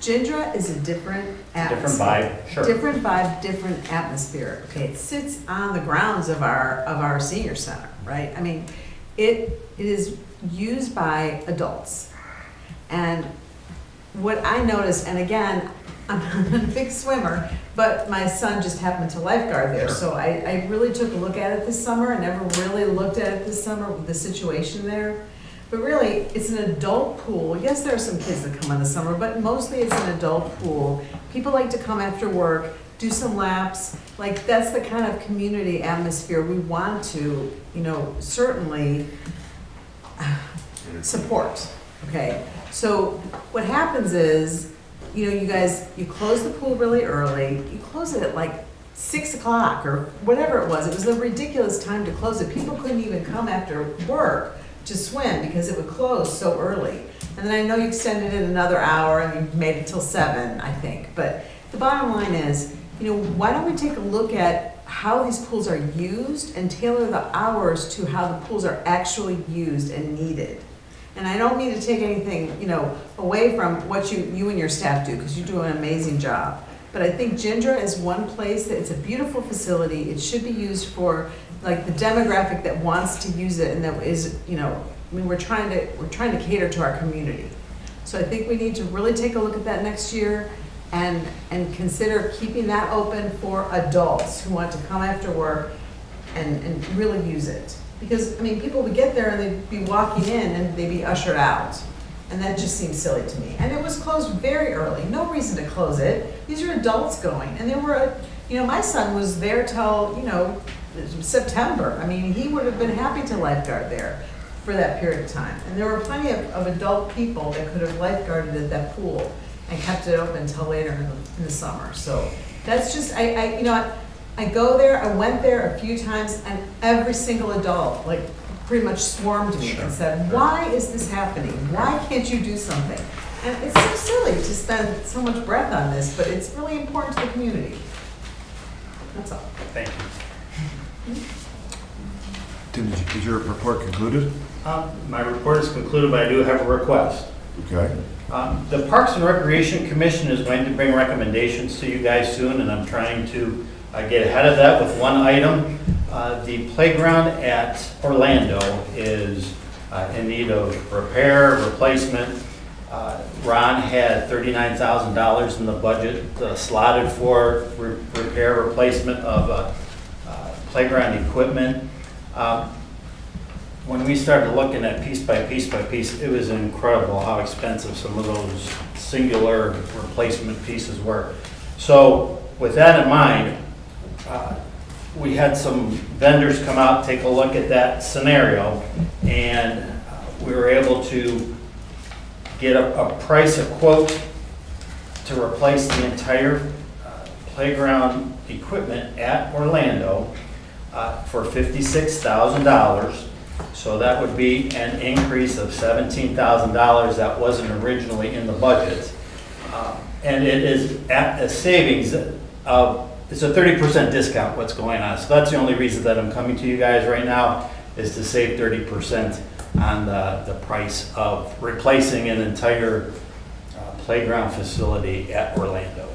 Gindra is a different atmosphere. Different vibe, sure. Different vibe, different atmosphere. Okay, it sits on the grounds of our senior center, right? I mean, it is used by adults. And what I noticed, and again, I'm not a big swimmer, but my son just happened to lifeguard there. So I really took a look at it this summer. I never really looked at it this summer with the situation there. But really, it's an adult pool. Yes, there are some kids that come in the summer, but mostly it's an adult pool. People like to come after work. do some laps. Like, that's the kind of community atmosphere we want to, certainly support, okay? So what happens is, you guys, you close the pool really early, you close it at like 6 o'clock or whatever it was. It was a ridiculous time to close it. People couldn't even come after work to swim because it would close so early. And then I know you extended it another hour and you made it till 7, I think. But the bottom line is, why don't we take a look at how these pools are used and tailor the hours to how the pools are actually used and needed. And I don't mean to take anything, away from what you and your staff do, because you do an amazing job. But I think Ginger is one place that it's a beautiful facility. It should be used for like the demographic that wants to use it and that is, we're trying to cater to our community. So I think we need to really take a look at that next year and consider keeping that open for adults who want to come after work and really use it. Because, people would get there and they'd be walking in and they'd be ushered out. And that just seems silly to me. And it was closed very early. No reason to close it. These are adults going. And there were, my son was there till, September. He would have been happy to lifeguard there for that period of time. And there were plenty of adult people that could have lifeguarded at that pool and kept it open until later in the summer. So that's just, I go there, I went there a few times, and every single adult, pretty much swarmed me and said, why is this happening? Why can't you do something? And it's so silly to spend so much breath on this, but it's really important to the community. That's all. Thank you. Tim, is your report concluded? My report is concluded, but I do have a request. Okay. The Parks and Recreation Commission is going to bring recommendations to you guys soon, and I'm trying to get ahead of that with one item. The playground at Orlando is in need of repair, replacement. Ron had $39,000 in the budget slotted for repair, replacement of playground equipment. When we started looking at piece by piece by piece, it was incredible how expensive some of those singular replacement pieces were. So with that in mind, we had some vendors come out, take a look at that scenario, and we were able to get a price, a quote to replace the entire playground equipment at Orlando for $56,000. So that would be an increase of $17,000 that wasn't originally in the budget. And it is at a savings of, it's a 30% discount what's going on. So that's the only reason that I'm coming to you guys right now, is to save 30% on the price of replacing an entire playground facility at Orlando.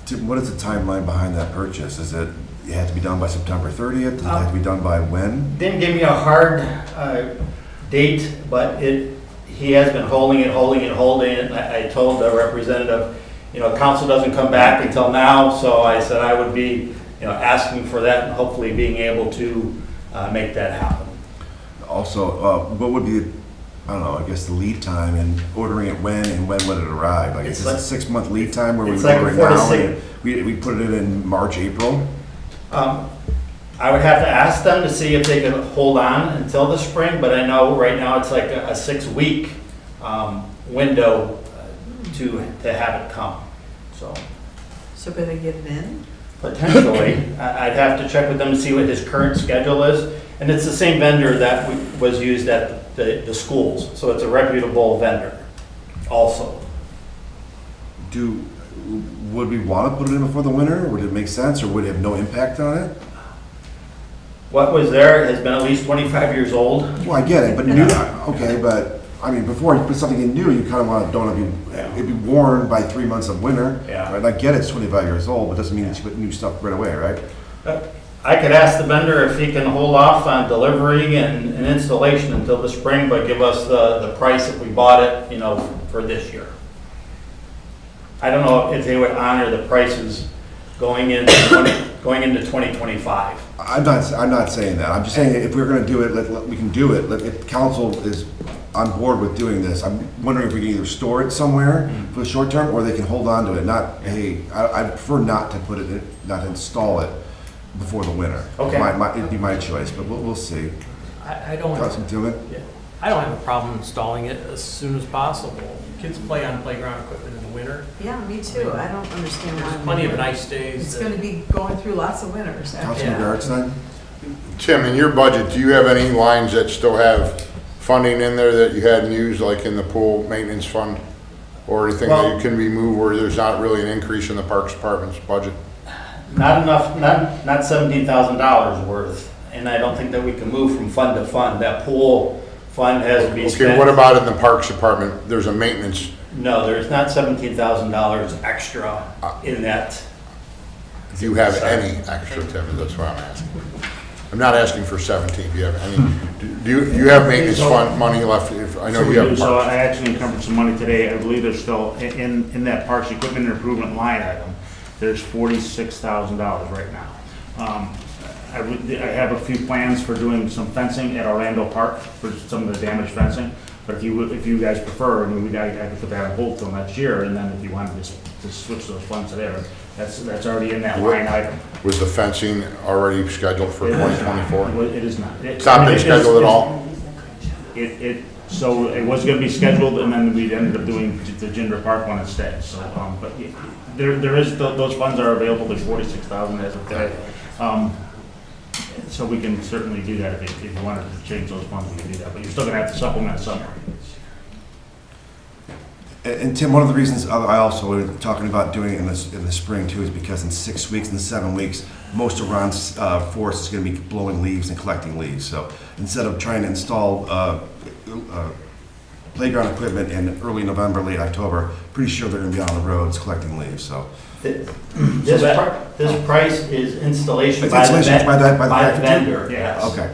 Tim, what is the timeline behind that purchase? Is it had to be done by September 30th? Does it have to be done by when? Didn't give me a hard date, but he has been holding it. I told the representative, council doesn't come back until now, so I said I would be, asking for that and hopefully being able to make that happen. Also, what would be, I guess the lead time in ordering it when and when would it arrive? Like, is this a 6-month lead time where we order it now and we put it in March, April? I would have to ask them to see if they could hold on until the spring, but I know right now it's like a 6-week window to have it come. So could they get it in? Potentially. I'd have to check with them to see what his current schedule is. And it's the same vendor that was used at the schools, so it's a reputable vendor also. Would we want to put it in before the winter? Would it make sense, or would it have no impact on it? What was there has been at least 25 years old. Well, I get it, but new, okay, but before you put something in new, you kind of don't want to be, it'd be worn by 3 months of winter. Yeah. Right? I get it's 25 years old, but it doesn't mean that you put new stuff right away, right? I could ask the vendor if he can hold off on delivery and installation until the spring, but give us the price if we bought it, for this year. I don't know if they would honor the prices going into 2025. I'm not saying that. I'm just saying if we're going to do it, we can do it. If council is on board with doing this. I'm wondering if we can either store it somewhere for the short term, or they can hold on to it. Not, hey, I prefer not to put it, not to install it before the winter. Okay. It'd be my choice, but we'll see. I don't Councilman Tillman? I don't have a problem installing it as soon as possible. Kids play on playground equipment in the winter. Yeah, me too. I don't understand why. There's plenty of nice days. It's gonna be going through lots of winters. after Councilman that. Garrison? Tim, in your budget, do you have any lines that still have funding in there that you hadn't used, like in the pool maintenance fund? Or anything that can be moved where there's not really an increase in the Parks Department's budget? Not enough, not $17,000 worth, and I don't think that we can move from fund to fund. That pool fund has to be spent. Okay, what about in the Parks Department? There's a maintenance. No, there's not $17,000 extra in that. Do you have any extra, Tim? That's what I'm asking. I'm not asking for 17. Do you have any? Do you have maintenance fund money left? I know you have. So I actually encumbered some money today. I believe there's still, in that parks equipment and improvement line item, there's $46,000 right now. I have a few plans for doing some fencing at Orlando Park for some of the damaged fencing. But if you guys prefer, I mean, I could put that on hold till next year, and then if you wanted to switch those funds to there, that's already in that line item. Was the fencing already scheduled for 2024? It is not. It's not been scheduled at all? So it was gonna be scheduled, and then we ended up doing the Ginger Park one instead, so, but there is, those funds are available, there's 46,000 as of today. So we can certainly do that if you wanted to change those funds, we can do that, but you're still gonna have to supplement somewhere. And Tim, one of the reasons I also was talking about doing it in the spring too is because in 6 weeks and 7 weeks, most of Ron's force is going to be blowing leaves and collecting leaves. So instead of trying to install playground equipment in early November, late October, pretty sure they're going to be on the roads collecting leaves. So This price is installation It's by the installation by the vendor. Yes. okay.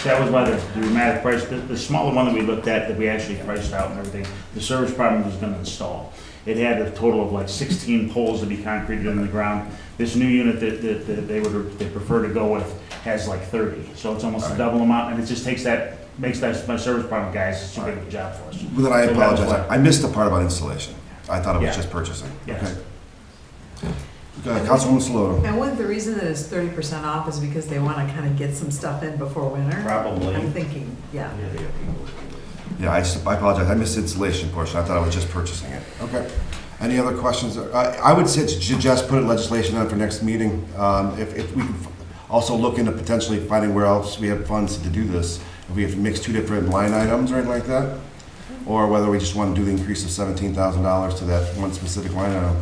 That was by the dramatic price. The smaller one that we looked at, that we actually priced out and everything, the service department was gonna install. It had a total of like 16 poles to be concreted in the ground. This new unit that they prefer to go with has like 30. So it's almost a double amount, and it just makes my service department guys do a good job for us. Well, then I So that was apologize. what- I missed the part about installation. I thought it was Yeah. just purchasing. Yes. Okay. Councilwoman Saloto. And wouldn't the reason that it's 30% off is because they want to kind of get some stuff in before winter? Probably. I'm thinking, yeah. Yeah, I apologize. I missed the installation portion. I thought I was just purchasing it. Okay. Any other questions? I would suggest put legislation on for next meeting. If we could also look into potentially finding where else we have funds to do this. If we have to mix two different line items or anything like that. Or whether we just want to do the increase of $17,000 to that one specific line item.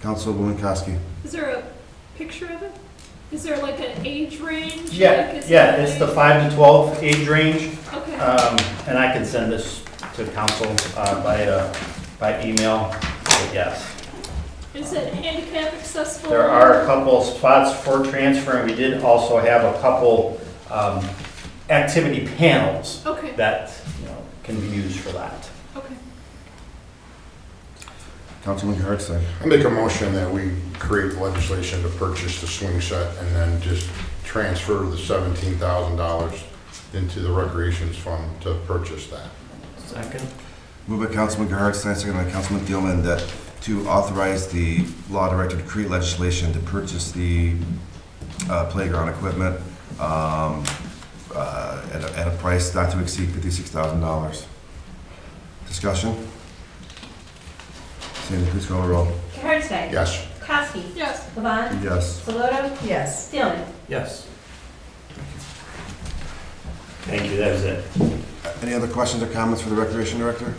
Councilwoman Koski. Is there a picture of it? Is there like an age range? Yeah, Like, is yeah, it it's the like- 5 to 12 age range. Okay. And I can send this to council by email, but yes. Is it handicap accessible? There are a couple spots for transfer, and we did also have a couple activity panels Okay, that, can be used for that. okay. Councilman Hartstein. I make a motion that we create legislation to purchase the swing set and then just transfer the $17,000 into the recreations fund to purchase that. Second. Moved by Councilman Hartstein, second by Councilman Thielman, that to authorize the law director to create legislation to purchase the playground equipment at a price not to exceed $56,000. Discussion? Sandy, please call the roll. Hartstein? Yes. Kowski? Yes. Levon? Yes. Saloto? Yes. Steelman? Yes. Thank you, that is it. Any other questions or comments for the Recreation Director?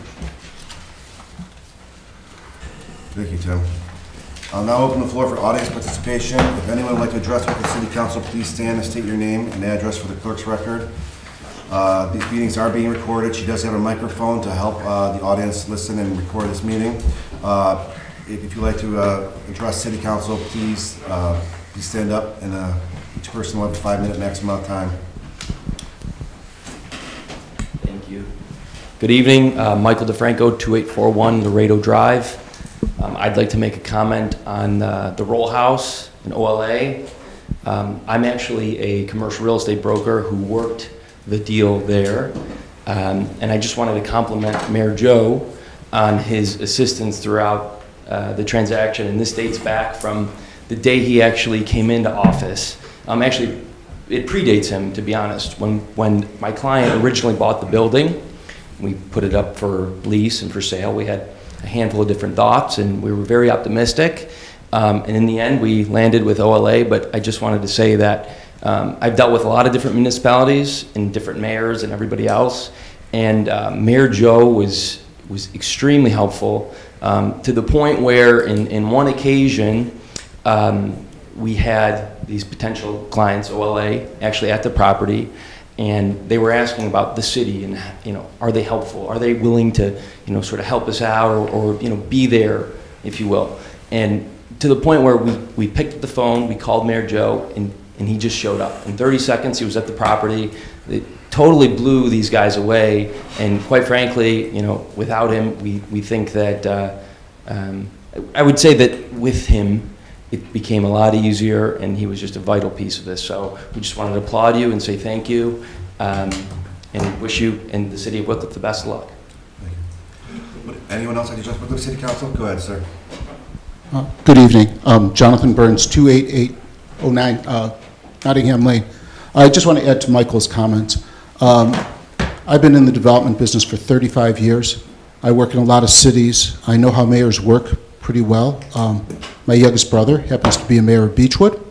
Thank you, Tim. I'll now open the floor for audience participation. If anyone would like to address with the City Council, please stand and state your name and address for the clerk's record. These meetings are being recorded. She does have a microphone to help the audience listen and record this meeting. If you'd like to address City Council, please stand up, and each person will have a 5-minute maximum amount of time. Thank you. Good evening, Michael DeFranco, 2841 Laredo Drive. I'd like to make a comment on the roll house in OLA. I'm actually a commercial real estate broker who worked the deal there. And I just wanted to compliment Mayor Joe on his assistance throughout the transaction, and this dates back from the day he actually came into office. Actually, it predates him, to be honest. When my client originally bought the building, we put it up for lease and for sale. We had a handful of different thoughts, and we were very optimistic. And in the end, we landed with OLA, but I just wanted to say that I've dealt with a lot of different municipalities and different mayors and everybody else, and Mayor Joe was extremely helpful, to the point where in one occasion, we had these potential clients, OLA, actually at the property, and they were asking about the city and, are they helpful? Are they willing to, sort of help us out or be there, if you will? And to the point where we picked up the phone, we called Mayor Joe, and he just showed up. In 30 seconds, he was at the property. It totally blew these guys away, and quite frankly, without him, we think that, I would say that with him, it became a lot easier, and he was just a vital piece of this. So we just wanted to applaud you and say thank you, and wish you and the city of Wickliffe the best of luck. Would anyone else like to address Wickliffe City Council? Go ahead, sir. Good evening. Jonathan Burns, 28809 Nottingham Lane. I just want to add to Michael's comments. I've been in the development business for 35 years. I work in a lot of cities. I know how mayors work pretty well. My youngest brother happens to be a mayor of Beechwood,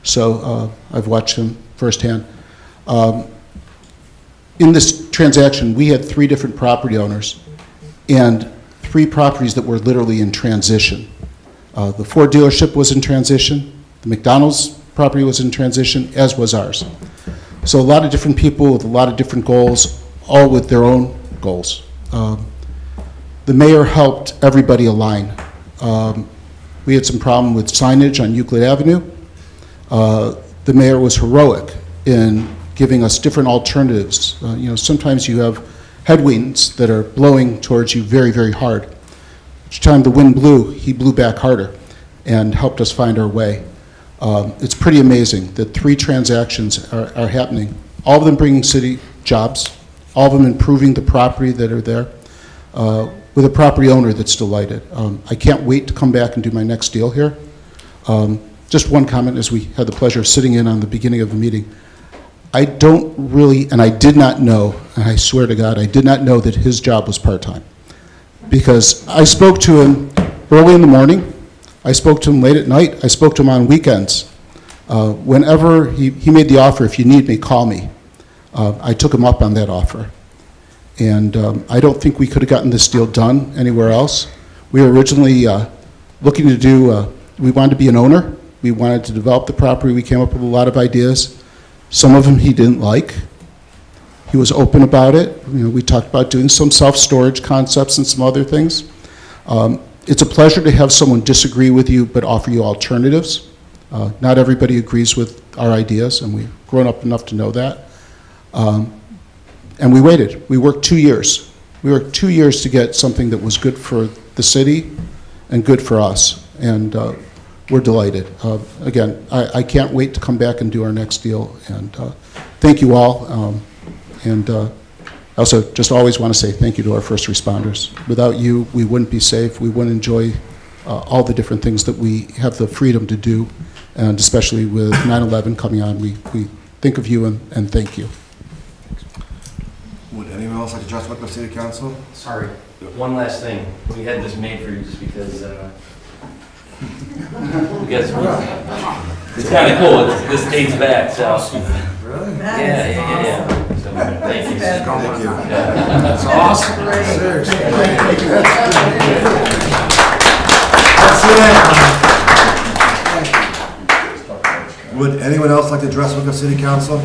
so I've watched him firsthand. In this transaction, we had 3 different property owners and 3 properties that were literally in transition. The Ford dealership was in transition, the McDonald's property was in transition, as was ours. So a lot of different people with a lot of different goals, all with their own goals. The mayor helped everybody align. We had some problem with signage on Euclid Avenue. The mayor was heroic in giving us different alternatives. Sometimes you have headwinds that are blowing towards you very, very hard. Each time the wind blew, he blew back harder and helped us find our way. It's pretty amazing that 3 transactions are happening, all of them bringing city jobs, all of them improving the property that are there, with a property owner that's delighted. I can't wait to come back and do my next deal here. Just one comment, as we had the pleasure of sitting in on the beginning of the meeting. I don't really, and I did not know, and I swear to God, I did not know that his job was part-time. Because I spoke to him early in the morning, I spoke to him late at night, I spoke to him on weekends. Whenever he made the offer, if you need me, call me. I took him up on that offer. And I don't think we could have gotten this deal done anywhere else. We were originally looking to do, we wanted to be an owner. We wanted to develop the property. We came up with a lot of ideas. Some of them he didn't like. He was open about it. We talked about doing some self-storage concepts and some other things. It's a pleasure to have someone disagree with you but offer you alternatives. Not everybody agrees with our ideas, and we've grown up enough to know that. And we waited. We worked 2 years. We worked 2 years to get something that was good for the city and good for us. And we're delighted. Again, I can't wait to come back and do our next deal. And thank you all. And I also just always want to say thank you to our first responders. Without you, we wouldn't be safe. We wouldn't enjoy all the different things that we have the freedom to do. And especially with 9/11 coming on, we think of you and thank you. Would anyone else like to address Wickliffe City Council? Sorry, one last thing. We had this made for you just because it's kind of cool. This dates back, so. Really? Yeah. So, thank you. Thank you. That's awesome. Seriously. That's it. Would anyone else like to address Wickliffe City Council?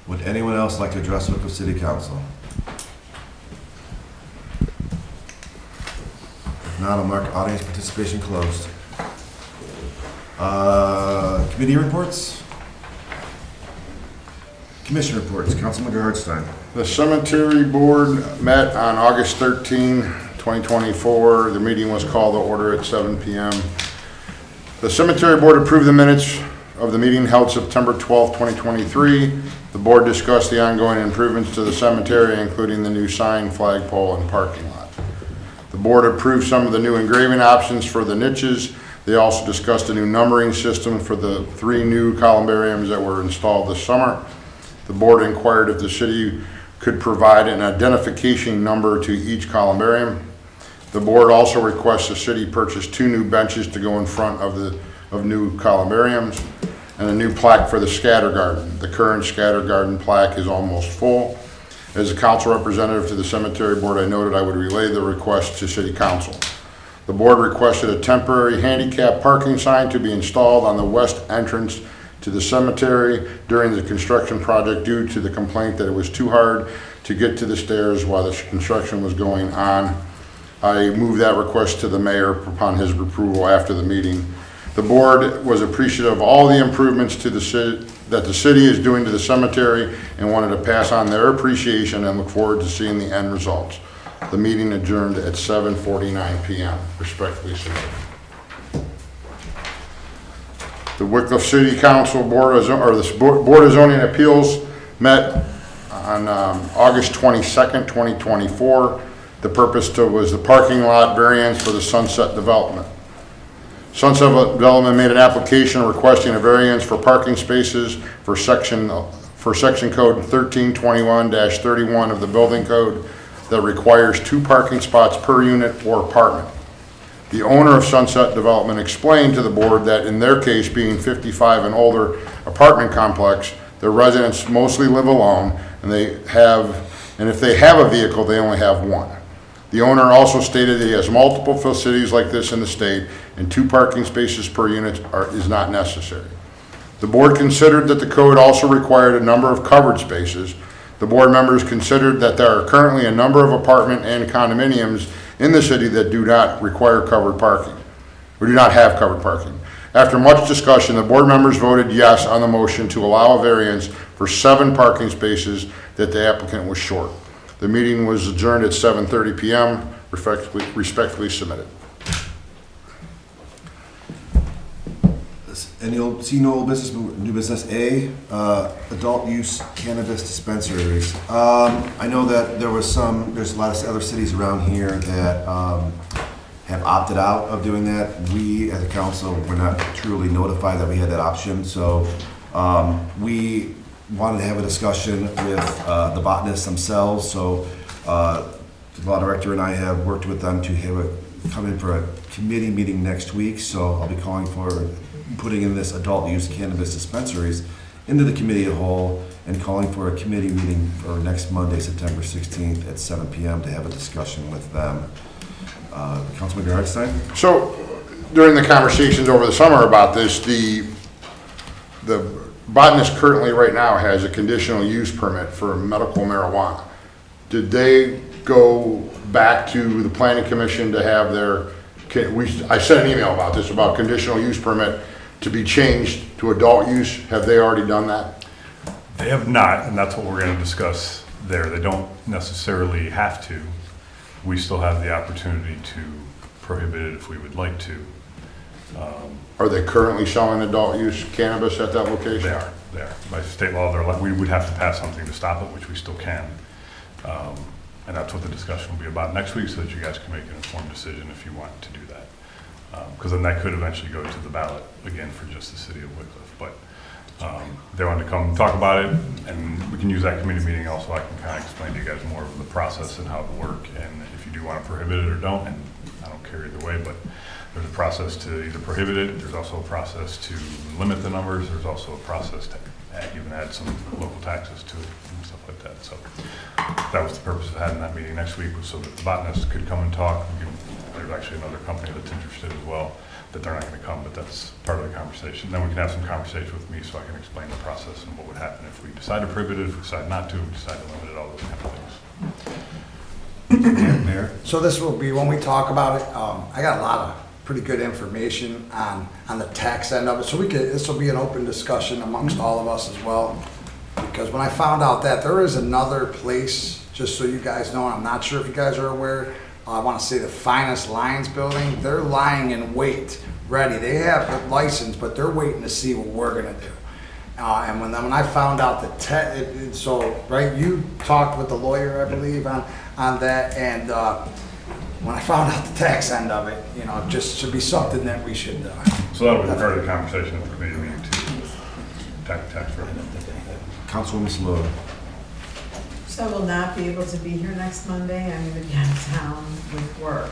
Would anyone else like to address Wickliffe City Council? If not, I'll mark audience participation closed. Committee reports? Commission reports. Councilman Gerhardstein. The cemetery board met on August 13, 2024. The meeting was called to order at 7 p.m. The cemetery board approved the minutes of the meeting held September 12, 2023, the board discussed the ongoing improvements to the cemetery, including the new sign, flagpole, and parking lot. The board approved some of the new engraving options for the niches. They also discussed a new numbering system for the 3 new columbariums that were installed this summer. The board inquired if the city could provide an identification number to each columbarium. The board also requests the city purchase 2 new benches to go in front of new columbariums and a new plaque for the scatter garden. The current scatter garden plaque is almost full. As a council representative to the cemetery board, I noted I would relay the request to city council. The board requested a temporary handicap parking sign to be installed on the west entrance to the cemetery during the construction project due to the complaint that it was too hard to get to the stairs while the construction was going on. I moved that request to the mayor upon his approval after the meeting. The board was appreciative of all the improvements to the city that the city is doing to the cemetery and wanted to pass on their appreciation and look forward to seeing the end results. The meeting adjourned at 7:49 p.m. Respectfully submitted. The Wickliffe City Council Board of Zoning Appeals met on August 22nd, 2024. The purpose was the parking lot variance for the Sunset Development. Sunset Development made an application requesting a variance for parking spaces for section code 1321-31 of the building code that requires 2 parking spots per unit or apartment. The owner of Sunset Development explained to the board that in their case, being 55 and older apartment complex, their residents mostly live alone, and if they have a vehicle, they only have one. The owner also stated that he has multiple facilities like this in the state, and 2 parking spaces per unit is not necessary. The board considered that the code also required a number of covered spaces. The board members considered that there are currently a number of apartment and condominiums in the city that do not require covered parking, or do not have covered parking. After much discussion, the board members voted yes on the motion to allow a variance for 7 parking spaces that the applicant was short. The meeting was adjourned at 7:30 p.m. Respectfully submitted. Any old business, new business? Adult use cannabis dispensaries. I know that there's a lot of other cities around here that have opted out of doing that. We, as a council, were not truly notified that we had that option, so we wanted to have a discussion with the botanists themselves, so the law director and I have worked with them to come in for a committee meeting next week, so I'll be calling for putting in this adult use cannabis dispensaries into the committee of whole and calling for a committee meeting for next Monday, September 16th at 7 p.m. to have a discussion with them. Councilman Gerhardstein? So during the conversations over the summer about this, the botanist currently right now has a conditional use permit for medical marijuana. Did they go back to the planning commission to have I sent an email about this, about conditional use permit to be changed to adult use. Have they already done that? They have not, and that's what we're going to discuss there. They don't necessarily have to. We still have the opportunity to prohibit it if we would like to. Are they currently selling adult use cannabis at that location? They are. By state law, we would have to pass something to stop it, which we still can. And that's what the discussion will be about next week, so that you guys can make an informed decision if you want to do that. Because then that could eventually go to the ballot again for just the city of Wickliffe. But they wanted to come talk about it, and we can use that committee meeting also. I can kind of explain to you guys more of the process and how it will work, and if you do want to prohibit it or don't, and I don't care either way, but there's a process to either prohibit it, there's also a process to limit the numbers, there's also a process to even add some local taxes to it and stuff like that. So that was the purpose of having that meeting next week, was so that the botanists could come and talk. There's actually another company that's interested as well, that they're not going to come, but that's part of the conversation. Then we can have some conversation with me so I can explain the process and what would happen if we decide to prohibit it, if we decide not to, if we decide to limit it, all those kind of things. Mayor? So this will be, when we talk about it, I got a lot of pretty good information on the tax end of it. So this will be an open discussion amongst all of us as well. Because when I found out that there is another place, just so you guys know, and I'm not sure if you guys are aware, I want to say the Finest Lines building, they're lying in wait ready. They have the license, but they're waiting to see what we're gonna do. And when I found out right, you talked with the lawyer, I believe, on that, and when I found out the tax end of it, you know, it just should be something that we should. So that was part of the conversation at the committee meeting too. Tax rate. Councilwoman Slow. So I will not be able to be here next Monday. I'm going to be out of town with work.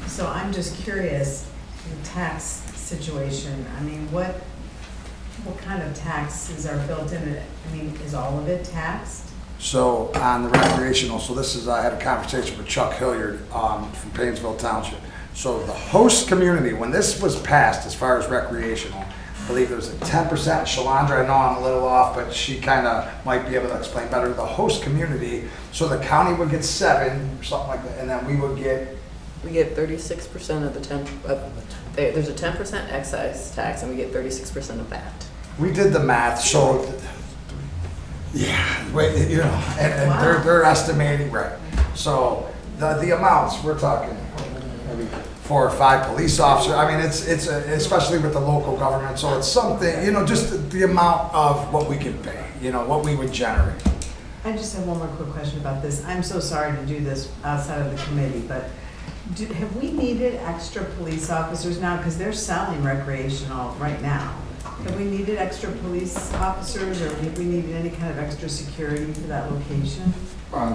So I'm just curious, the tax situation. I mean, what kind of taxes are built in it? I mean, is all of it taxed? So on the recreational, I had a conversation with Chuck Hilliard from Painesville Township. So the host community, when this was passed as far as recreational, I believe there was a 10%. Shalandra, I know I'm a little off, but she kind of might be able to explain better. The host community, so the county would get 7 or something like that, and then we would get. We get 36% of the 10. There's a 10% excise tax, and we get 36% of that. We did the math, so yeah, wait, you know, and Wow. they're estimating, right? So the amounts we're talking, maybe 4 or 5 police officers. I mean, it's especially with the local government. So it's something, you know, just the amount of what we can pay, you know, what we would generate. I just have one more quick question about this. I'm so sorry to do this outside of the committee, but have we needed extra police officers now? Because they're selling recreational right now. Have we needed extra police officers, or have we needed any kind of extra security for that location?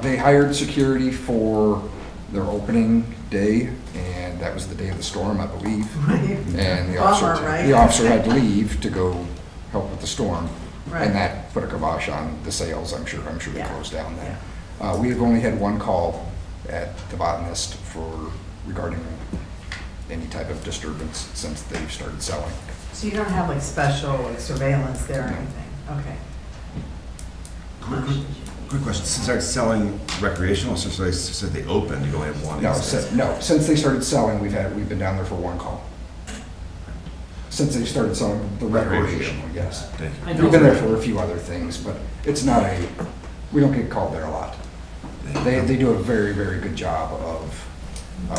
They hired security for their opening day, and that was the day of the storm, I believe. Right. And the Walmart, officer had to leave to go help with the storm. Right. And that put a kibosh on the sales, I'm sure they Yeah. closed down then. We've only had one call at the botanist regarding any type of disturbance since they've started selling. So you don't have like special surveillance there or anything? Okay. Quick question, since they're selling recreational, since they said they opened, you only have one instance? No, since they started selling, we've been down there for one call. Since they started selling the recreational, yes. Thank you. We've been there for a few other things, but it's not we don't get called there a lot. They do a very, very good job of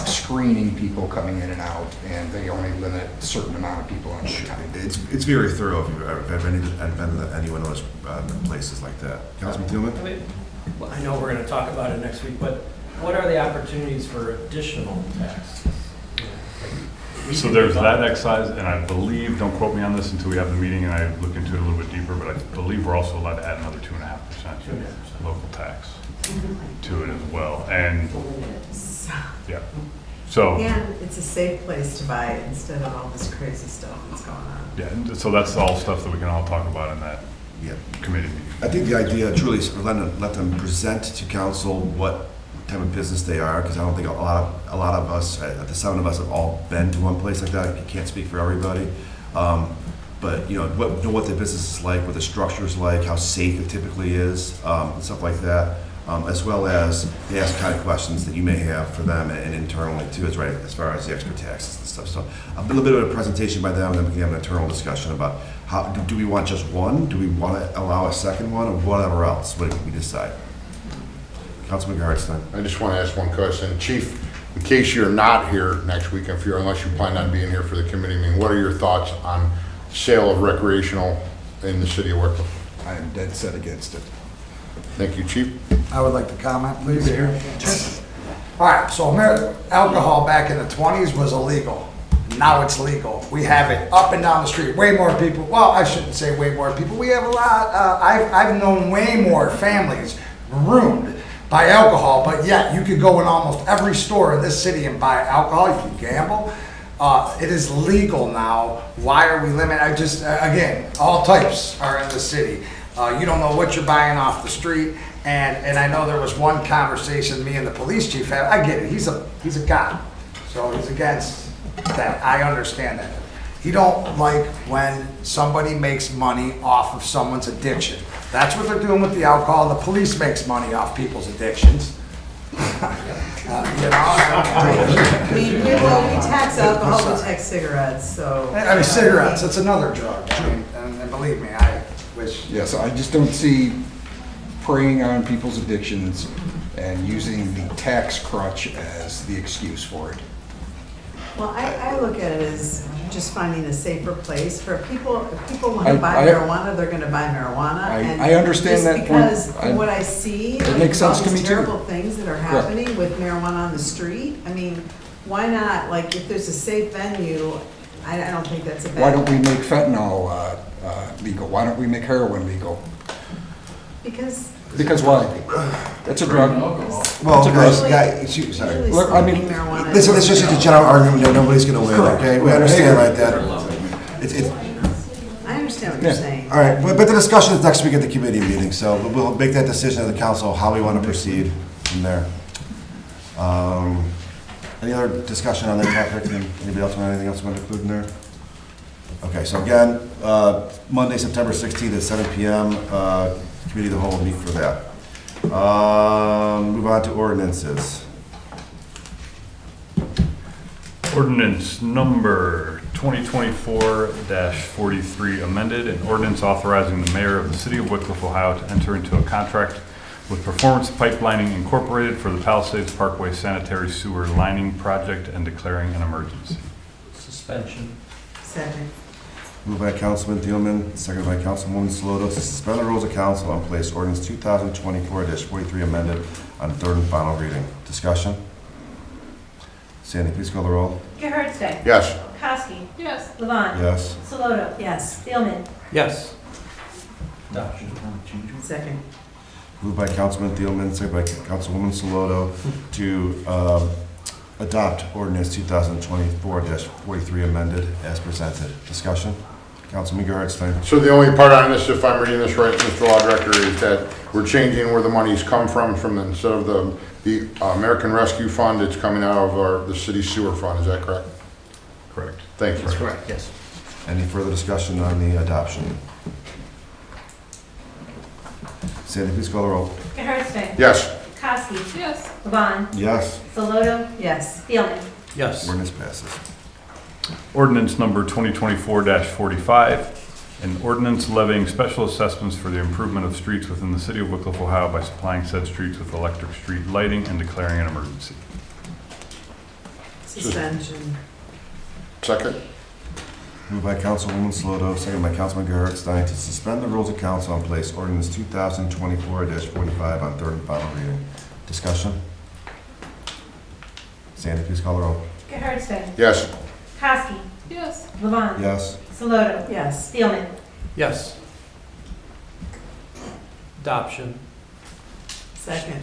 screening people coming in and out, and they only limit a certain amount of people at a time. It's very thorough if you've ever been to any one of those places like that. Councilman Thielman? Well, I know we're going to talk about it next week, but what are the opportunities for additional taxes? So there's that excise, and I believe, don't quote me on this until we have the meeting and I look into it a little bit deeper, but I believe we're also allowed to add another 2.5% local tax to it as well. And yeah, so And it's a safe place to buy it instead of all this crazy stuff that's going on. yeah, and so that's all stuff that we can all talk about in that committee meeting. I think the idea truly is to let them present to council what type of business they are, because I don't think a lot of us, the 7 of us, have all been to one place like that. You can't speak for everybody, but you know what the business is like, what the structure is like, how safe it typically is, and stuff like that. As well as they ask kind of questions that you may have for them and internally too, as far as the extra taxes and stuff. So a little bit of a presentation by them, and then we can have an internal discussion about how do we want just one? Do we want to allow a second one, or whatever else? What do we decide? Councilman Garrison. I just want to ask one question. Chief, in case you're not here next week, unless you plan on being here for the committee meeting, what are your thoughts on sale of recreational in the city of Wickliffe? I am dead set against it. Thank you, Chief. I would like to comment, please. All right, so alcohol back in the 20s was illegal. Now it's legal. We have it up and down the street. Way more people. Well, I shouldn't say way more people. We have a lot. I've known way more families ruined by alcohol, but yet you could go in almost every store in this city and buy alcohol. You can gamble. It is legal now. Why are we limiting? Again, all types are in the city. You don't know what you're buying off the street. And I know there was one conversation me and the police chief had. I get it. He's a cop, so he's against that. I understand that. He don't like when somebody makes money off of someone's addiction. That's what they're doing with the alcohol. The police makes money off people's addictions. We tax alcohol, we tax cigarettes, so. I mean, cigarettes, it's another drug. I mean, and believe me, I wish. Yeah, so I just don't see preying on people's addictions and using the tax crutch as the excuse for it. Well, I look at it as just finding a safer place for people. If people want to I- buy I- marijuana, they're going to buy marijuana. And I understand that just point. because from what I see, It like, makes all sense to these me too. terrible things that are happening with marijuana on the street, I mean, why not, like, if there's a safe venue, I don't think that's a bad. Why don't we make fentanyl legal? Why don't we make heroin legal? Because. Because why? It's a drug. Well, It's a guys, drug. sorry. Look, I mean, This is just a general argument that nobody's gonna win, Correct. okay? We understand like that. It's, I understand what you're saying. all right, but the discussion is next week at the committee meeting, so we'll make that decision as a council, how we want to proceed from there. Any other discussion on that topic? Anybody else want anything else want to include in there? Okay, so again, Monday, September 16th at 7 PM, committee of the whole will meet for that. Move on to ordinances. Ordinance number 2024-43 amended, an ordinance authorizing the mayor of the city of Wickliffe, Ohio to enter into a contract with Performance Pipelining Incorporated for the Palisades Parkway sanitary sewer lining project and declaring an emergency. Suspension. Second. Moved by Councilman Thielman, seconded by Councilwoman Saloto, to suspend the rules of council and place ordinance 2024-43 amended on third and final reading. Discussion? Sandy, please call the roll. Gerhardstein. Yes. Kowski. Yes. Levon. Yes. Saloto. Yes. Thielman. Yes. Adoption. Second. Moved by Councilman Thielman, seconded by Councilwoman Saloto, to adopt ordinance 2024-43 amended as presented. Discussion? Councilman Gerhardstein. So the only part on this, if I'm reading this right, Mr. Law Director, is that we're changing where the money's come from instead of the American Rescue Fund, it's coming out of the city sewer fund, is that correct? Correct. Thank you. That's correct, yes. Any further discussion on the adoption? Sandy, please call the roll. Gerhardstein. Yes. Kowski. Yes. Levon. Yes. Saloto. Yes. Thielman. Yes. Ordinance passes. Ordinance number 2024-45, an ordinance levying special assessments for the improvement of streets within the city of Wickliffe, Ohio by supplying said streets with electric street lighting and declaring an emergency. Suspension. Second? Moved by Councilwoman Saloto, seconded by Councilman Gerhardstein, to suspend the rules of council and place ordinance 2024-45 on third and final reading. Discussion? Sandy, please call the roll. Gerhardstein. Yes. Kowski. Yes. Levon. Yes. Saloto. Yes. Thielman. Yes. Adoption. Second.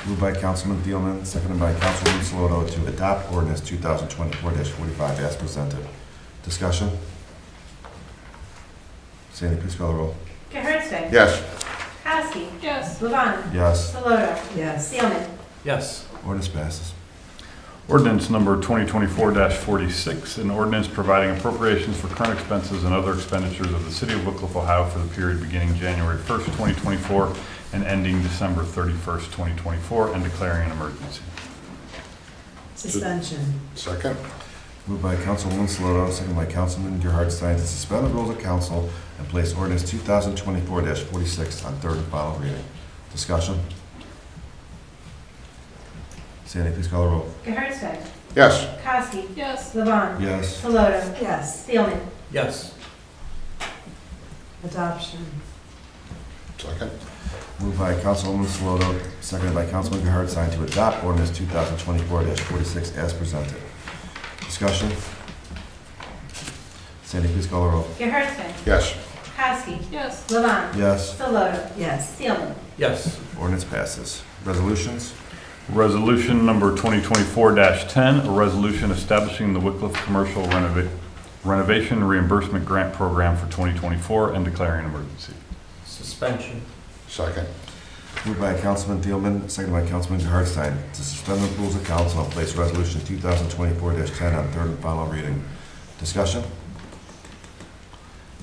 Moved by Councilman Thielman, seconded by Councilwoman Saloto, to adopt ordinance 2024-45 as presented. Discussion? Sandy, please call the roll. Gerhardstein. Yes. Kowski. Yes. Levon. Yes. Saloto. Yes. Thielman. Yes. Ordinance passes. Ordinance number 2024-46, an ordinance providing appropriations for current expenses and other expenditures of the city of Wickliffe, Ohio for the period beginning January 1st, 2024 and ending December 31st, 2024, and declaring an emergency. Suspension. Second? Moved by Councilwoman Saloto, seconded by Councilman Gerhardstein, to suspend the rules of council and place ordinance 2024-46 on third and final reading. Discussion? Sandy, please call the roll. Gerhardstein. Yes. Kowski. Yes. Levon. Yes. Saloto. Yes. Thielman. Yes. Adoption. Second? Moved by Councilwoman Saloto, seconded by Councilman Gerhardstein, to adopt ordinance 2024-46 as presented. Discussion? Sandy, please call the roll. Gerhardstein. Yes. Kowski. Yes. Levon. Yes. Saloto. Yes. Thielman. Yes. Ordinance passes. Resolutions? Resolution number 2024-10, a resolution establishing the Wickliffe Commercial Renovation Reimbursement Grant Program for 2024 and declaring an emergency. Suspension. Second? Moved by Councilman Thielman, seconded by Councilman Gerhardstein, to suspend the rules of council and place resolution 2024-10 on third and final reading. Discussion?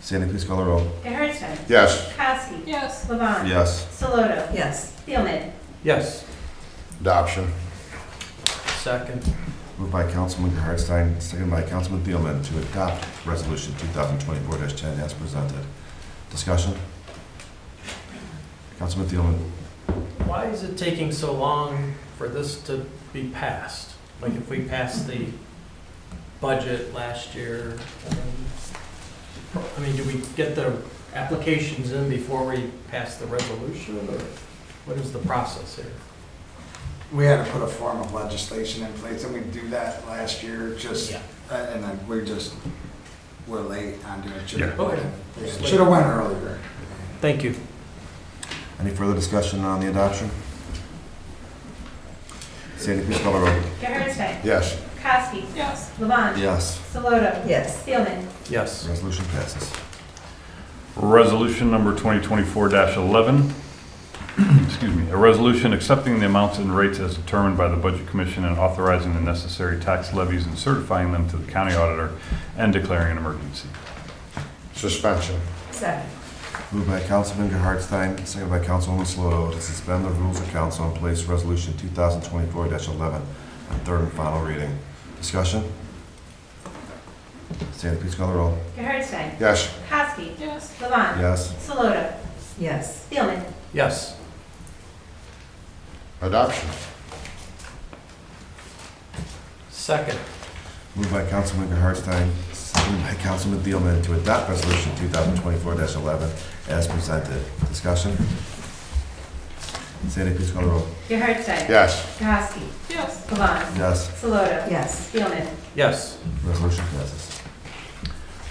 Sandy, please call the roll. Gerhardstein. Yes. Kowski. Yes. Levon. Yes. Saloto. Yes. Thielman. Yes. Adoption? Second. Moved by Councilman Gerhardstein, seconded by Councilman Thielman, to adopt resolution 2024-10 as presented. Discussion? Councilman Thielman. Why is it taking so long for this to be passed? Like if we pass the budget last year. I mean, do we get the applications in before we pass the resolution, or what is the process here? We had to put a form of legislation in place, and we do that last year, just, and then we're late on doing it. Yeah. Okay. Should have went earlier. Thank you. Any further discussion on the adoption? Sandy, please call the roll. Gerhardstein. Yes. Kowski. Yes. Levon. Yes. Saloto. Yes. Spielman. Yes. Resolution passes. Resolution number 2024-11. Excuse me. A resolution accepting the amounts and rates as determined by the Budget Commission and authorizing the necessary tax levies and certifying them to the county auditor and declaring an emergency. Suspension. Second. Moved by Councilman Gerhardstein, seconded by Councilwoman Sloto to suspend the rules of council and place Resolution 2024-11 on third and final reading. Discussion? Sandy, please call the roll. Gerhardstein. Yes. Kowski. Yes. Levon. Yes. Saloto. Yes. Spielman. Yes. Adoption. Second. Moved by Councilman Gerhardstein, seconded by Councilman Thielman to adopt Resolution 2024-11 as presented. Discussion? Sandy, please call the roll. Gerhardstein. Yes. Kowski. Yes. Levon. Yes. Saloto. Yes. Spielman. Yes. Resolution passes.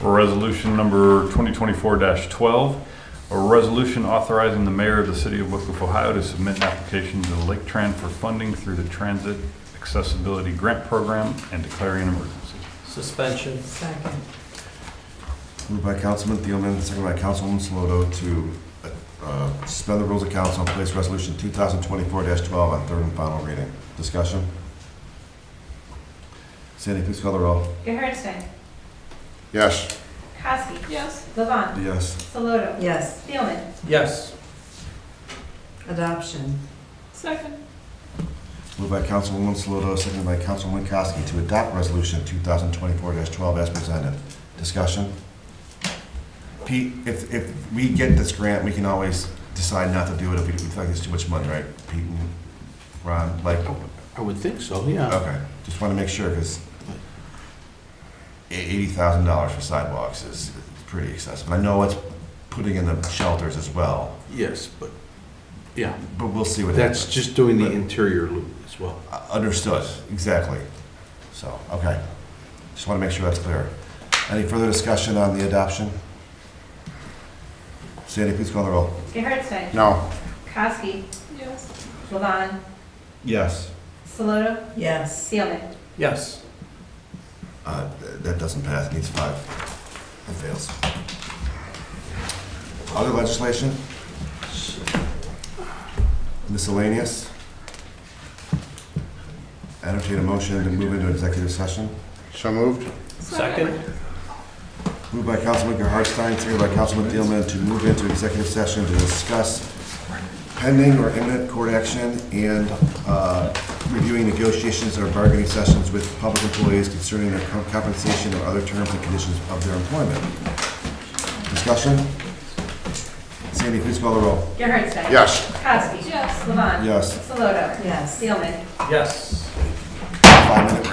Resolution number 2024-12, a resolution authorizing the mayor of the city of Wickliffe, Ohio to submit an application to the Lake Tran for funding through the Transit Accessibility Grant Program and declaring an emergency. Suspension. Second. Moved by Councilman Thielman, seconded by Councilwoman Sloto to suspend the rules of council and place Resolution 2024-12 on third and final reading. Discussion? Sandy, please call the roll. Gerhardstein. Yes. Kowski. Yes. Levon. Yes. Saloto. Yes. Spielman. Yes. Adoption. Second. Moved by Councilwoman Sloto, seconded by Councilwoman Kosky to adopt Resolution 2024-12 as presented. Discussion? Pete, if we get this grant, we can always decide not to do it if we feel like it's too much money, right? Pete and Ron, like, I would think so, yeah. okay, just want to make sure, because $80,000 for sidewalks is pretty excessive. I know it's putting in the shelters as well, Yes, but, yeah. but we'll see what happens. That's just doing the interior loop as well. Understood, exactly. So, okay. Just want to make sure that's clear. Any further discussion on the adoption? Sandy, please call the roll. Gerhardstein. No. Kowski. Yes. Levon. Yes. Saloto. Yes. Spielman. Yes. That doesn't pass, it needs 5. It fails. Other legislation? Miscellaneous? Entertain a motion to move into executive session. So moved. Second. Moved by Councilman Gerhardstein, seconded by Councilman Thielman to move into executive session to discuss pending or imminent court action and reviewing negotiations or bargaining sessions with public employees concerning their compensation or other terms and conditions of their employment. Discussion? Sandy, please call the roll. Gerhardstein. Yes. Kowski. Yes. Levon. Yes. Saloto. Yes. Spielman. Yes. 5-minute